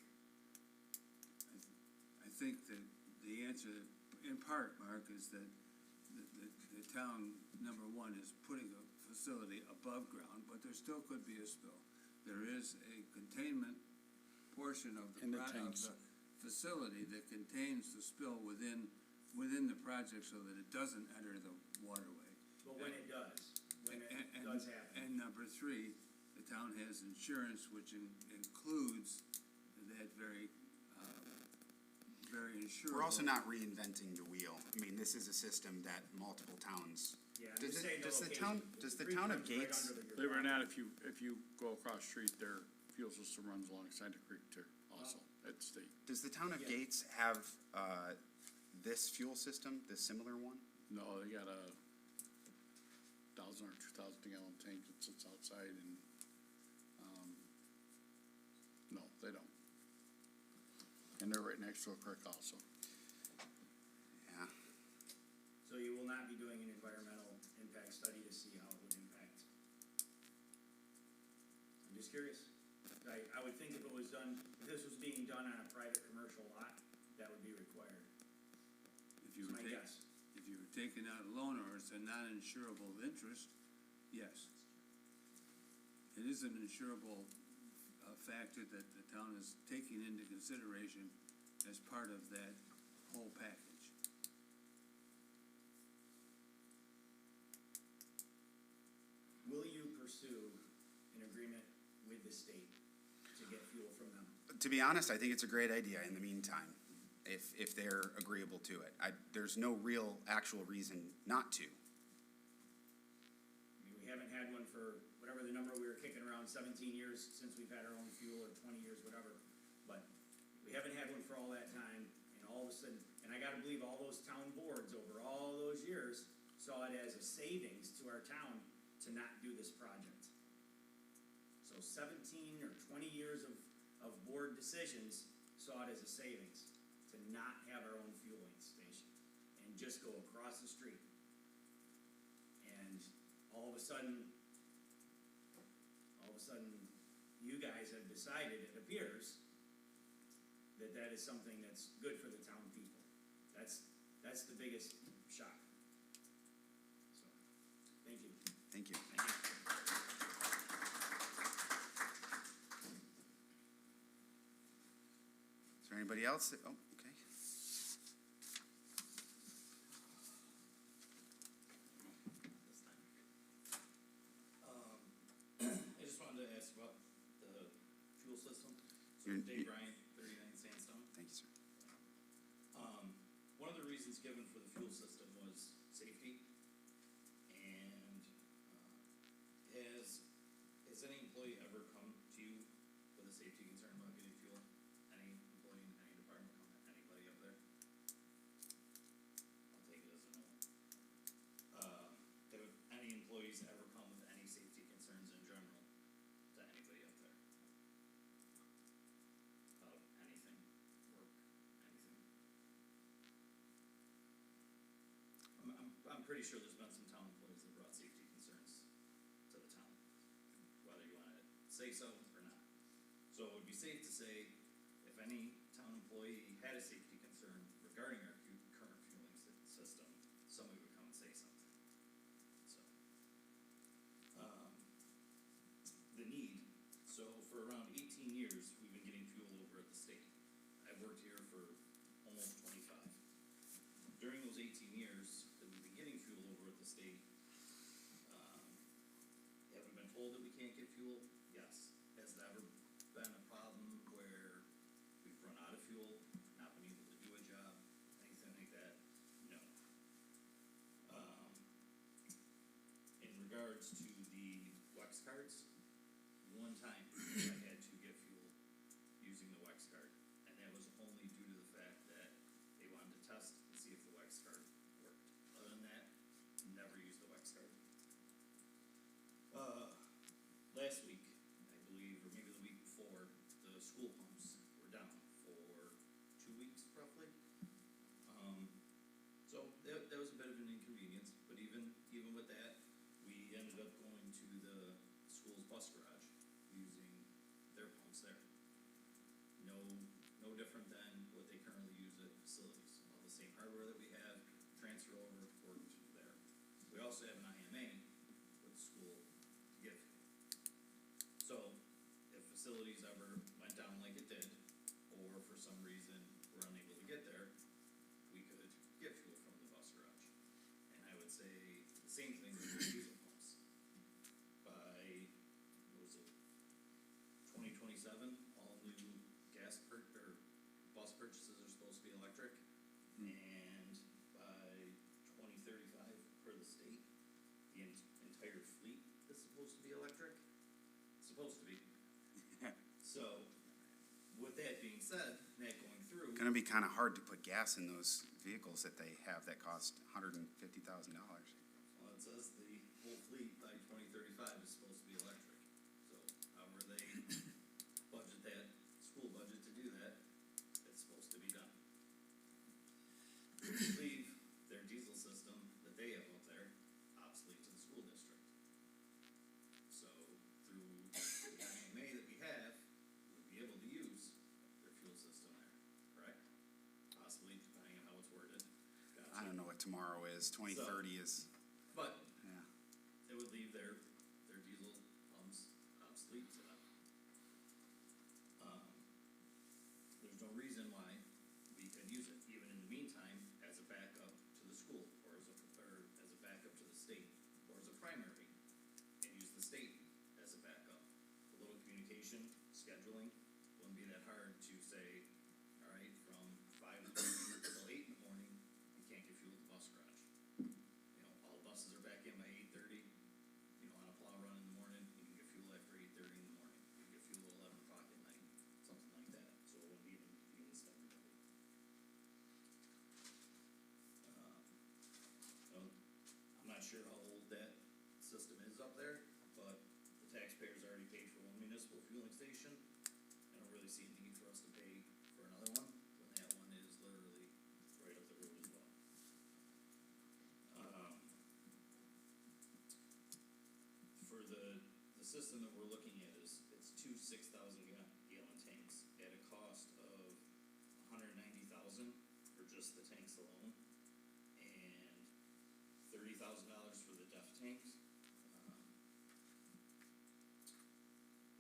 I think that the answer, in part, Mark, is that the town, number one, is putting a facility above ground, but there still could be a spill. There is a containment portion of In the the tanks. facility that contains the spill within the project so that it doesn't enter the waterway. But when it does, when it And- does happen. And number three, the town has insurance, which includes that very insurable. We're also not reinventing the wheel. I mean, this is a system that multiple towns. Yeah, I'm Does just it- saying the does the location. town- does the creek town of runs right Gates- under your Believe it or property. not, if you go across the street, their fuel system runs alongside the creek too, also, at state. Does the town of Yeah. Gates have this fuel system, this similar one? No, they got a 1,000 or 2,000 gallon tank that sits outside and, no, they don't. And they're right next to a creek also. Yeah. So you will not be doing an environmental impact study to see how it would impact? I'm just curious. I would think if it was done, if this was being done on a private commercial lot, that would be required. If you That's were my taking, guess. if you were taking out a loan or it's a non-insurable interest, yes. It is an insurable factor that the town is taking into consideration as part of that whole package. Will you pursue an agreement with the state to get fuel from them? To be honest, I think it's a great idea in the meantime, if they're agreeable to it. There's no real actual reason not to. I mean, we haven't had one for whatever the number we were kicking around, 17 years since we've had our own fuel, or 20 years, whatever. But we haven't had one for all that time, and all of a sudden, and I gotta believe all those town boards over all those years saw it as a savings to our town to not do this project. So 17 or 20 years of board decisions saw it as a savings to not have our own fueling station and just go across the street. And all of a sudden, you guys have decided, it appears, that that is something that's good for the town people. That's the biggest shock. So, thank you. Thank you. Thank you. Is there anybody else? Oh, okay. You're- Dave Ryan, 39 Sandstone. Thank you, sir. One of the reasons given for the fuel system was safety. And has any employee ever come to you with a safety concern about getting fuel? Any employee in any department come to anybody up there? I'll take it as a no. Have any employees ever come with any safety concerns in general to anybody up there? About anything, work, anything? I'm pretty sure there's been some town employees that brought safety concerns to the town, whether you wanna say so or not. So it would be safe to say, if any town employee had a safety concern regarding our current fueling system, somebody would come and say something. So, the need, so for around 18 years, we've been getting fuel over at the state. I've worked here for almost 25. During those 18 years that we've been getting fuel over at the state, have we been told that we can't get fuel? Yes. Has there ever been a problem where we've run out of fuel, not been able to do a job, anything like that? No. In regards to the Wex cards, one time I had to get fuel using the Wex card, and that was only due to the fact that they wanted to test and see if the Wex card worked. Other than that, never used the Wex card. Last week, I believe, or maybe the week before, the school pumps were down for 2 weeks roughly. So that was a bit of an inconvenience, but even with that, we ended up going to the school's bus garage using their pumps there. No different than what they currently use at facilities. All the same hardware that we have, transfer over, worked there. We also have an IMA with the school to get fuel. So if facilities ever went down like it did, or for some reason were unable to get there, we could get fuel from the bus garage. And I would say the same thing with the diesel pumps. By, what was it, 2027, all new bus purchases are supposed to be electric. And by 2035, per the state, the entire fleet is supposed to be electric. Supposed to be. So, with that being said, that going through. Gonna be kinda hard to put gas in those vehicles that they have that cost $150,000. Well, it says the whole fleet by 2035 is supposed to be electric. So, however they budget that, school budget to do that, it's supposed to be done. Leave their diesel system that they have up there obsolete to the school district. So, through the IMA that we have, we'd be able to use their fuel system there, correct? Possibly, depending on how it's worded. I don't know what tomorrow is, 2030 is, But yeah. it would leave their diesel pumps obsolete to them. There's no reason why we could use it, even in the meantime, as a backup to the school, or as a backup to the state, or as a primary, and use the state as a backup. A little communication, scheduling, wouldn't be that hard to say, all right, from 5 till 8 in the morning, you can't get fuel at the bus garage. You know, all buses are back in by 8:30, you know, on a plow run in the morning, you can get fuel after 8:30 in the morning. You can get fuel at 11 o'clock at night, something like that, so it wouldn't even convenience to everybody. I'm not sure how old that system is up there, but the taxpayers already paid for one municipal fueling station. I don't really see a need for us to pay for another one, when that one is literally right up the road as well. For the system that we're looking at it's two 6,000-gallon tanks at a cost of $190,000 for just the tanks alone, and $30,000 for the DEF tanks.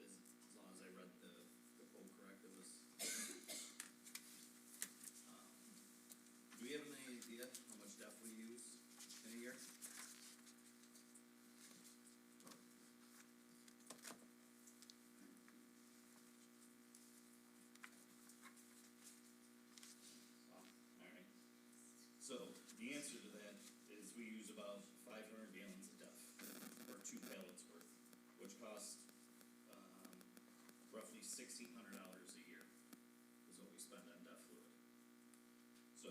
As long as I read the quote correct, it was. Do we have any idea how much DEF we use in a year? $1,600 a year is what we spend on DEF fluid. So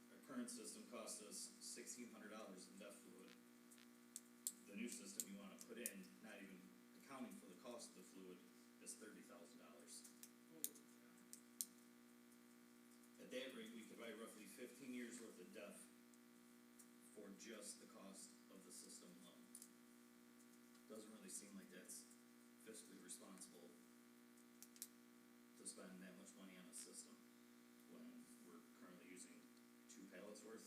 our current system costs us $1,600 in DEF fluid. The new system you wanna put in, not even accounting for the cost of the fluid, is $30,000. At that rate, we could buy roughly 15 years worth of DEF for just the cost of the system alone. Doesn't really seem like that's fiscally responsible to spend that much money on a system when we're currently using 2 pallets worth.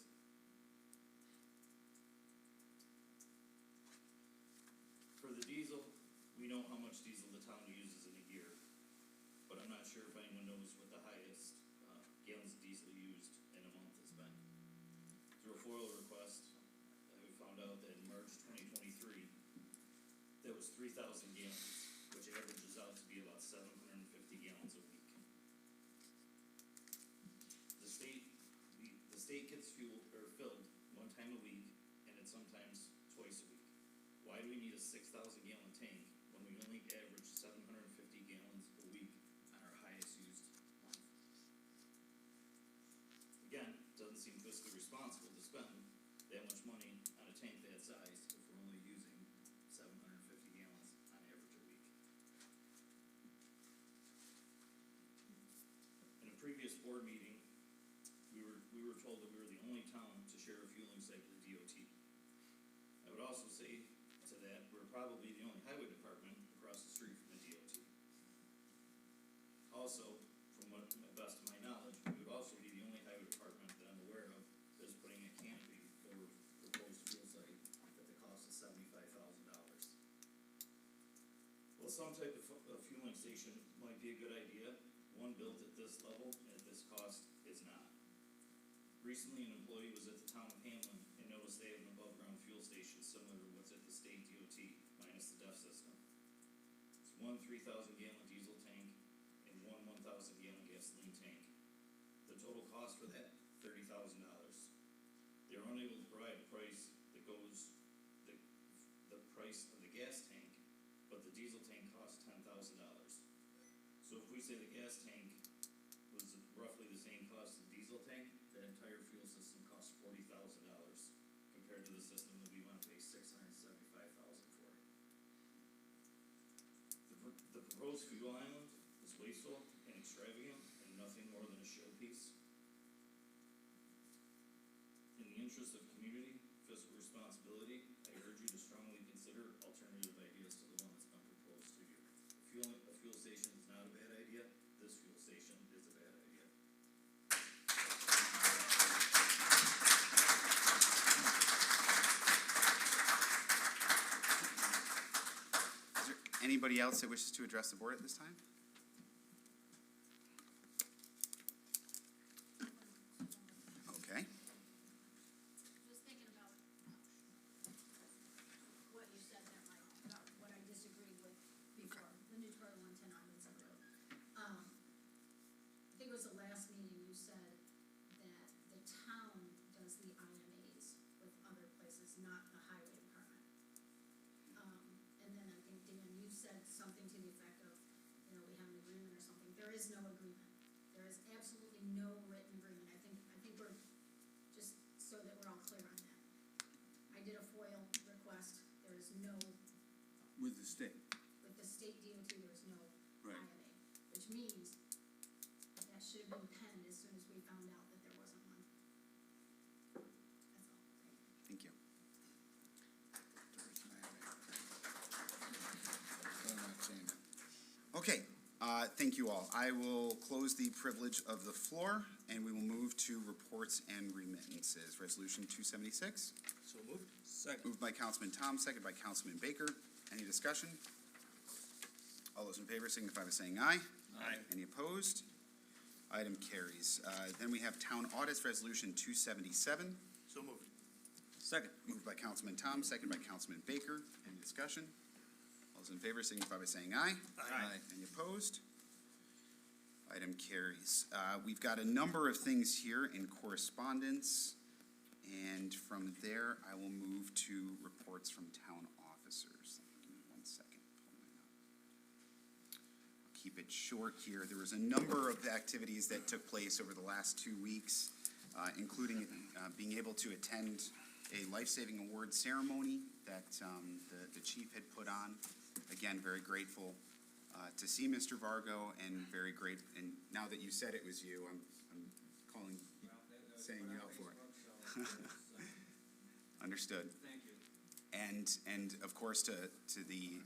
For the diesel, we know how much diesel the town uses in a year, but I'm not sure if anyone knows what the highest gallons of diesel used in a month has been. Through a FOIL request, we found out that in March 2023, that was 3,000 gallons, which averages out to be about 750 gallons a week. The state gets fuel, or filled one time a week, and it's sometimes twice a week. Why do we need a 6,000 gallon tank when we only average 750 gallons a week on our highest used month? Again, doesn't seem fiscally responsible to spend that much money on a tank that size if we're only using 750 gallons on average a week. In a previous board meeting, we were told that we were the only town to share a fueling site with the DOT. I would also say to that, we're probably the only highway department across the street from the DOT. Also, from what, to the best of my knowledge, we would also be the only highway department that I'm aware of that is putting a canopy over proposed fuel site at the cost of $75,000. Well, some type of fueling station might be a good idea. One built at this level and at this cost is not. Recently, an employee was at the town of Hamlin and noticed they have an above-ground fuel station similar to what's at the state DOT, minus the DEF system. It's one 3,000 gallon diesel tank and one 1,000 gallon gasoline tank. The total cost for that, $30,000. They're unable to provide a price that goes, the price of the gas tank, but the diesel tank costs $10,000. So if we say the gas tank was roughly the same cost as the diesel tank, that entire fuel system costs $40,000 compared to the system that we want to pay $675,000 for. The proposed fuel island is wasteful and extravagant and nothing more than a showpiece. In the interest of community, fiscal responsibility, I urge you to strongly consider alternative ideas to the one that's been proposed to you. A fuel station is not a bad idea. This fuel station is a bad idea. Is there anybody else that wishes to address the board at this time? Okay. Just thinking about what you said there, Mike, about what I disagreed with before, the new Toilet 110 on Vincent Road. I think it was the last meeting you said that the town does the IMAs with other places, not the highway department. And then I think, Dan, you said something to the effect of, we have an agreement or something. There is no agreement. There is absolutely no written agreement. I think we're, just so that we're all clear on that. I did a FOIL request. There is no, With the state. with the state DOT, there is no Right. IMA, which means that should have been penned as soon as we found out that there wasn't one. That's all. Thank you. Thank you. Okay, thank you all. I will close the privilege of the floor, and we will move to reports and remittances. Resolution 276. So moved. Second. Moved by Councilman Tom, second by Councilman Baker. Any discussion? All those in favor signify by saying aye. Aye. Any opposed? Item carries. Then we have Town Audits Resolution 277. So moved. Second. Moved by Councilman Tom, second by Councilman Baker. Any discussion? All those in favor signify by saying aye. Aye. Any opposed? Item carries. We've got a number of things here in correspondence, and from there, I will move to reports from town officers. Give me 1 second. Pulling it up. keep it short here. There was a number of activities that took place over the last 2 weeks, including being able to attend a life-saving award ceremony that the chief had put on. Again, very grateful to see Mr. Vargo, and very great, and now that you said it was you, I'm calling, saying you out for it. Understood. Thank you. And of course, to the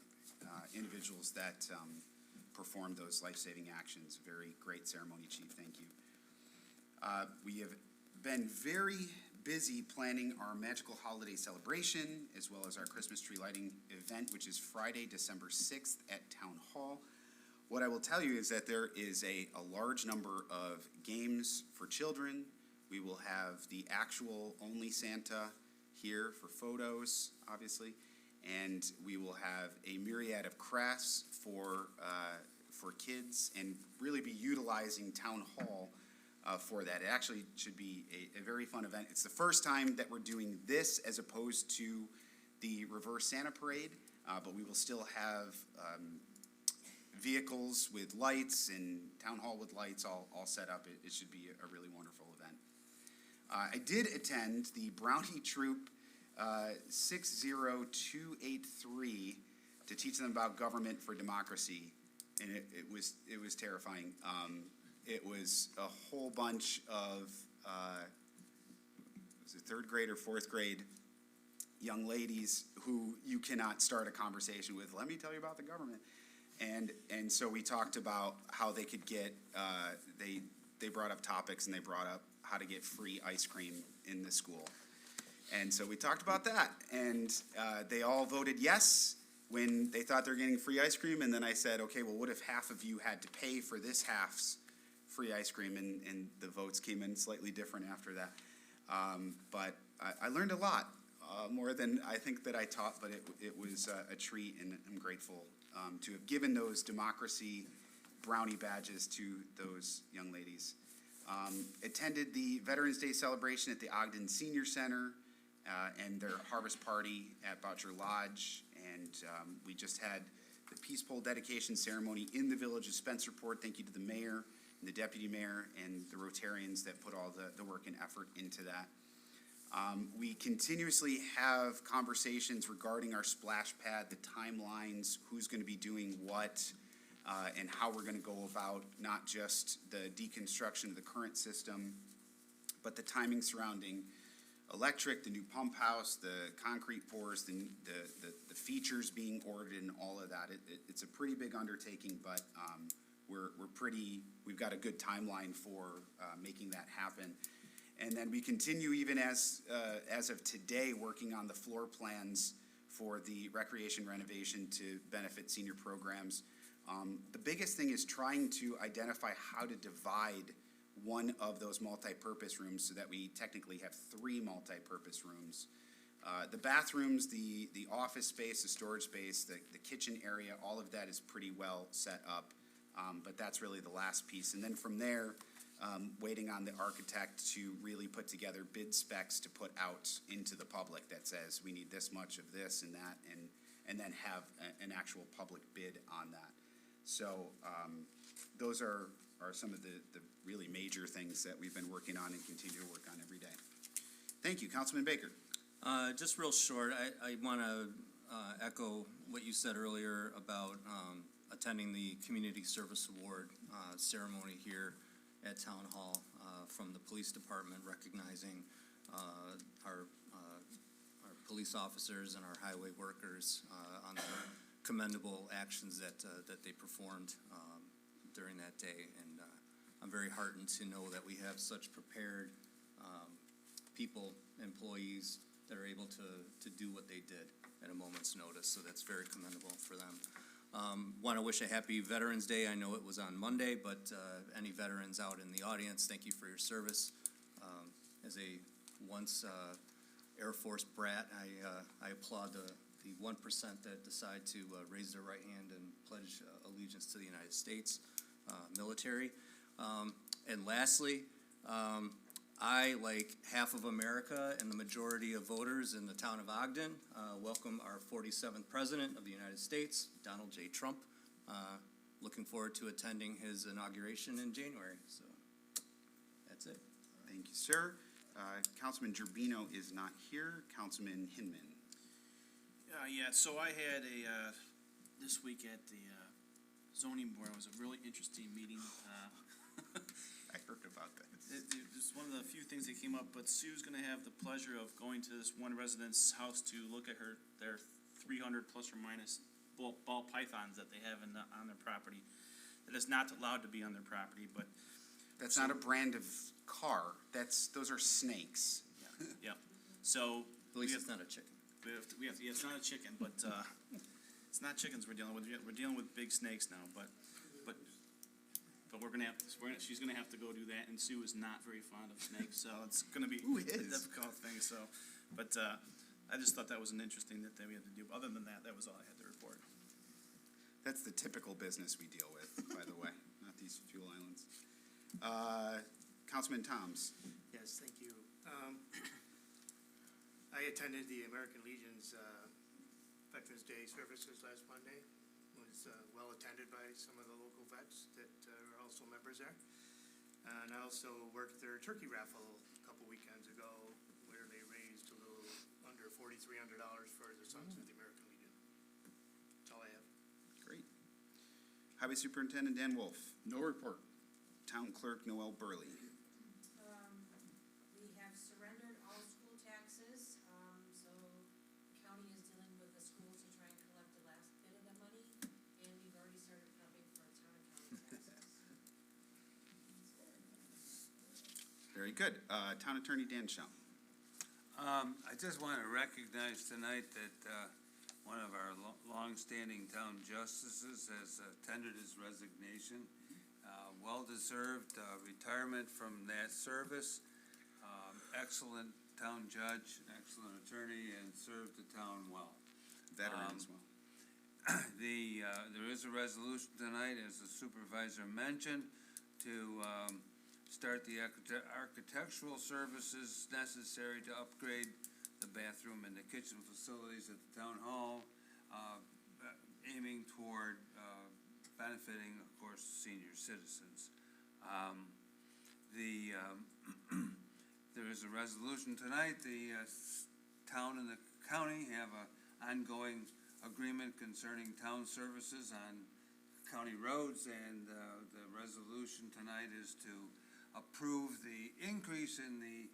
individuals that performed those life-saving actions. Very great ceremony, Chief, thank you. We have been very busy planning our magical holiday celebration, as well as our Christmas tree lighting event, which is Friday, December 6th at Town Hall. What I will tell you is that there is a large number of games for children. We will have the actual Only Santa here for photos, obviously, and we will have a myriad of crafts for kids, and really be utilizing Town Hall for that. It actually should be a very fun event. It's the first time that we're doing this as opposed to the Reverse Santa Parade, but we will still have vehicles with lights and Town Hall with lights all set up. It should be a really wonderful event. I did attend the Brownie Troop 60283 to teach them about government for democracy, and it was terrifying. It was a whole bunch of was it third grade or fourth grade young ladies who you cannot start a conversation with. Let me tell you about the government. And so we talked about how they could get, they brought up topics, and they brought up how to get free ice cream in the school. And so we talked about that, and they all voted yes when they thought they were getting free ice cream. And then I said, okay, well, what if half of you had to pay for this half's free ice cream? And the votes came in slightly different after that. But I learned a lot, more than I think that I taught, but it was a treat, and I'm grateful to have given those democracy brownie badges to those young ladies. Attended the Veterans Day celebration at the Ogden Senior Center and their harvest party at Boucher Lodge, and we just had the Peace Pole dedication ceremony in the village of Spencerport. Thank you to the mayor and the deputy mayor and the Rotarians that put all the work and effort into that. We continuously have conversations regarding our splash pad, the timelines, who's going to be doing what, and how we're going to go about not just the deconstruction of the current system, but the timing surrounding electric, the new pump house, the concrete pours, the features being ordered, and all of that. It's a pretty big undertaking, but we've got a good timeline for making that happen. And then we continue, even as of today, working on the floor plans for the recreation renovation to benefit senior programs. The biggest thing is trying to identify how to divide one of those multi-purpose rooms so that we technically have 3 multi-purpose rooms. The bathrooms, the office space, the storage space, the kitchen area, all of that is pretty well set up, but that's really the last piece. And then from there, waiting on the architect to really put together bid specs to put out into the public that says we need this much of this and that, and then have an actual public bid on that. So those are some of the really major things that we've been working on and continue to work on every day. Thank you, Councilman Baker. Just real short, I want to echo what you said earlier about attending the Community Service Award ceremony here at Town Hall from the police department, recognizing our police officers and our highway workers on the commendable actions that they performed during that day. And I'm very heartened to know that we have such prepared people, employees, that are able to do what they did at a moment's notice. So that's very commendable for them. Want to wish a happy Veterans Day. I know it was on Monday, but any veterans out in the audience, thank you for your service. As a once Air Force brat, I applaud the 1% that decide to raise their right hand and pledge allegiance to the United States military. And lastly, I, like half of America and the majority of voters in the town of Ogden, welcome our 47th President of the United States, Donald J. Trump. looking forward to attending his inauguration in January, so that's it. Thank you, sir. Councilman Gerbino is not here. Councilman Hinman. Yeah, so I had this week at the zoning board, it was a really interesting meeting. I heard about that. It was one of the few things that came up, but Sue's gonna have the pleasure of going to this one resident's house to look at their 300 plus or minus ball pythons that they have on their property. It is not allowed to be on their property, but. That's not a brand of car. Those are snakes. Yeah, so. At least it's not a chicken. Yeah, it's not a chicken, but, it's not chickens we're dealing with. We're dealing with big snakes now, but she's gonna have to go do that, and Sue is not very fond of snakes, so it's gonna be Who a is? difficult thing, so. But, I just thought that was an interesting that we had to do. Other than that, that was all I had to report. That's the typical business we deal with, by the way, not these fuel islands. Councilman Toms. Yes, thank you. I attended the American Legion's Veterans Day services last Monday. Was well attended by some of the local vets that are also members there. And I also worked their turkey raffle a couple weekends ago where they raised a little under $4,300 for the Sons of the American Legion. That's all I have. Great. Highway Superintendent Dan Wolf. No report. Town Clerk Noel Burley. We have surrendered all school taxes, so the county is dealing with the schools to try and collect the last bit of the money, and we've already started prepping for town and county taxes. Very good. Town Attorney Dan Schaum. I just want to recognize tonight that one of our long-standing town justices has tendered his resignation. Well-deserved retirement from that service. Excellent town judge, excellent attorney, and served the town well. Veteran as well. There is a resolution tonight, as the supervisor mentioned, to start the architectural services necessary to upgrade the bathroom and the kitchen facilities at the town hall, aiming toward benefiting, of course, senior citizens. There is a resolution tonight. The town and the county have an ongoing agreement concerning town services on county roads, and the resolution tonight is to approve the increase in the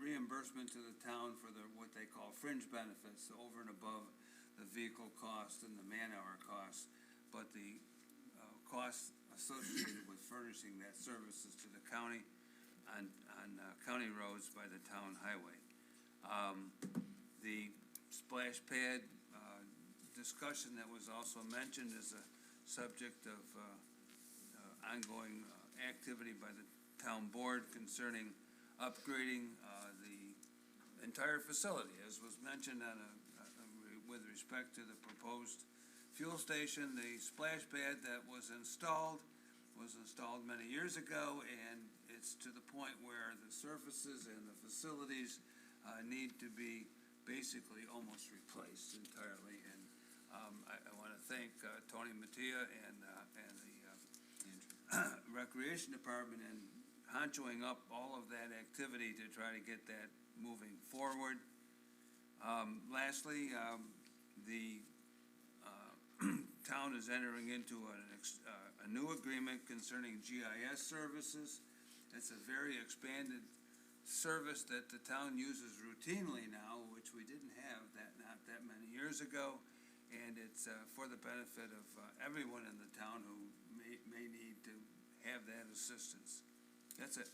reimbursement to the town for what they call fringe benefits, over and above the vehicle cost and the man-hour cost, but the costs associated with furnishing that services to the county on county roads by the town highway. The splash pad discussion that was also mentioned is a subject of ongoing activity by the town board concerning upgrading the entire facility, as was mentioned with respect to the proposed fuel station. The splash pad that was installed many years ago, and it's to the point where the surfaces and the facilities need to be basically almost replaced entirely. And I want to thank Tony Mattia and the Recreation Department and honchoing up all of that activity to try to get that moving forward. Lastly, the town is entering into a new agreement concerning GIS services. It's a very expanded service that the town uses routinely now, which we didn't have not that many years ago, and it's for the benefit of everyone in the town who may need to have that assistance. That's it.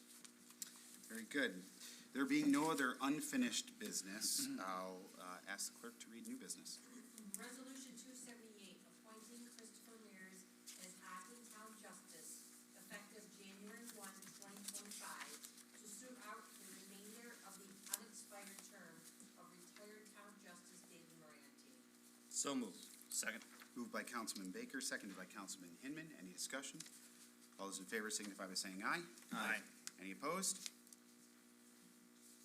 Very good. There being no other unfinished business, I'll ask the clerk to read new business. Resolution 278, appointing Christopher Mears as acting town justice effective January 1, 2025, to serve out the remainder of the unexpired term of retired town justice David Moranti. So moved. Second. Moved by Councilman Baker, seconded by Councilman Hinman. Any discussion? All those in favor signify by saying aye. Aye. Any opposed?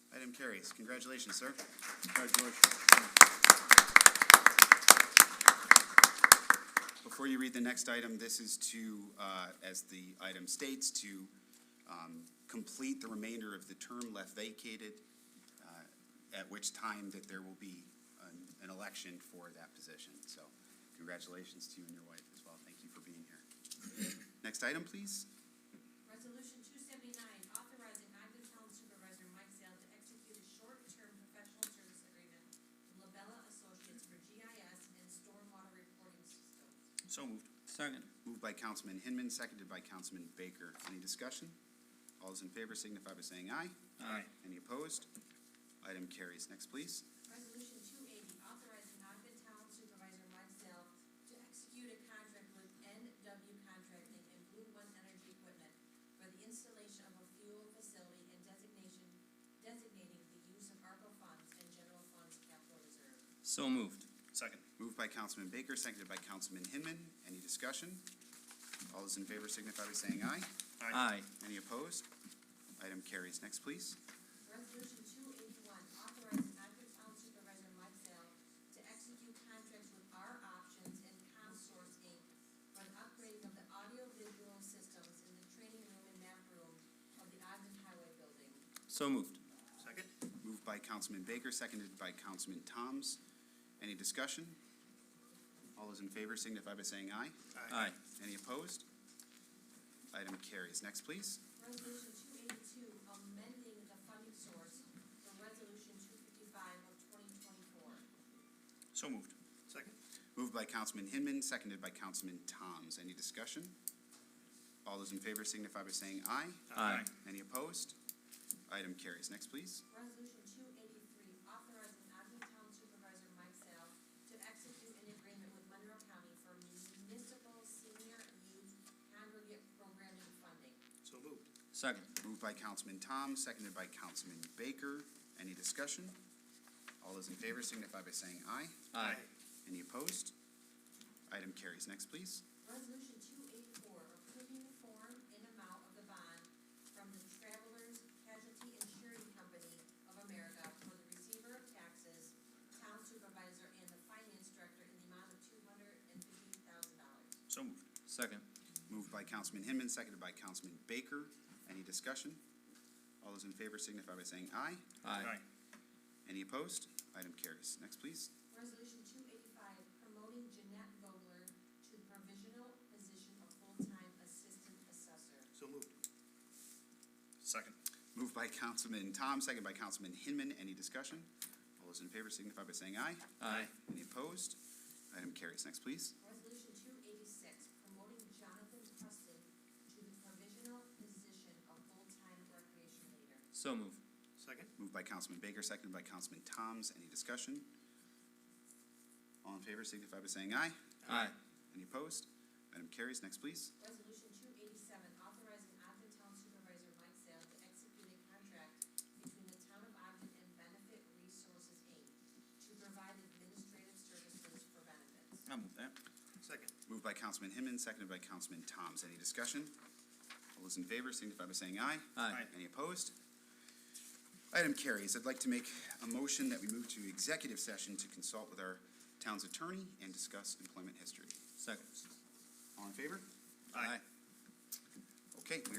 Item carries. Congratulations, sir. Congratulations. Before you read the next item, this is to, as the item states, to complete the remainder of the term left vacated, at which time that there will be an election for that position. So congratulations to you and your wife as well. Thank you for being here. Next item, please. Resolution 279, authorizing Ogden Town Supervisor Mike Zale to execute a short-term professional service agreement with Labella Associates for GIS and stormwater reporting systems. So moved. Second. Moved by Councilman Hinman, seconded by Councilman Baker. Any discussion? All those in favor signify by saying aye. Aye. Any opposed? Item carries. Next, please. Resolution 280, authorizing Ogden Town Supervisor Mike Zale to execute a contract with NW Contracting and Blue One Energy Equipment for the installation of a fuel facility and designating the use of ARPA funds and general funds capital reserve. So moved. Second. Moved by Councilman Baker, seconded by Councilman Hinman. Any discussion? All those in favor signify by saying aye. Aye. Any opposed? Item carries. Next, please. Resolution 281, authorizing Ogden Town Supervisor Mike Zale to execute contracts with R Options and ComSource Inc. for the upgrading of the audio-visual systems in the training room and map room of the Ogden Highway Building. So moved. Second? Moved by Councilman Baker, seconded by Councilman Toms. Any discussion? All those in favor signify by saying aye. Aye. Any opposed? Item carries. Next, please. Resolution 282, amending the funding source for Resolution 255 of 2024. So moved. Second? Moved by Councilman Hinman, seconded by Councilman Toms. Any discussion? All those in favor signify by saying aye. Aye. Any opposed? Item carries. Next, please. Resolution 283, authorizing Ogden Town Supervisor Mike Zale to execute an agreement with Monroe County for municipal senior youth congregate programming funding. So moved. Second. Moved by Councilman Toms, seconded by Councilman Baker. Any discussion? All those in favor signify by saying aye. Aye. Any opposed? Item carries. Next, please. Resolution 284, approving the form and amount of the bond from the Travelers Casualty and Surety Company of America for the receiver of taxes, town supervisor, and the finance director in the amount of $250,000. So moved. Second. Moved by Councilman Hinman, seconded by Councilman Baker. Any discussion? All those in favor signify by saying aye. Aye. Any opposed? Item carries. Next, please. Resolution 285, promoting Jeanette Vogler to the provisional position of full-time assistant assessor. So moved. Second. Moved by Councilman Tom, seconded by Councilman Hinman. Any discussion? All those in favor signify by saying aye. Aye. Any opposed? Item carries. Next, please. Resolution 286, promoting Jonathan Preston to the provisional position of full-time recreation leader. So moved. Second? Moved by Councilman Baker, seconded by Councilman Toms. Any discussion? All in favor signify by saying aye. Aye. Any opposed? Item carries. Next, please. Resolution 287, authorizing Ogden Town Supervisor Mike Zale to execute a contract between the Town of Ogden and Benefit Resources, Inc. to provide administrative services for benefits. I'll move that. Second? Moved by Councilman Hinman, seconded by Councilman Toms. Any discussion? All those in favor signify by saying aye. Aye. Any opposed? Item carries. I'd like to make a motion that we move to executive session to consult with our town's attorney and discuss employment history. Second. All in favor? Aye. Okay, we are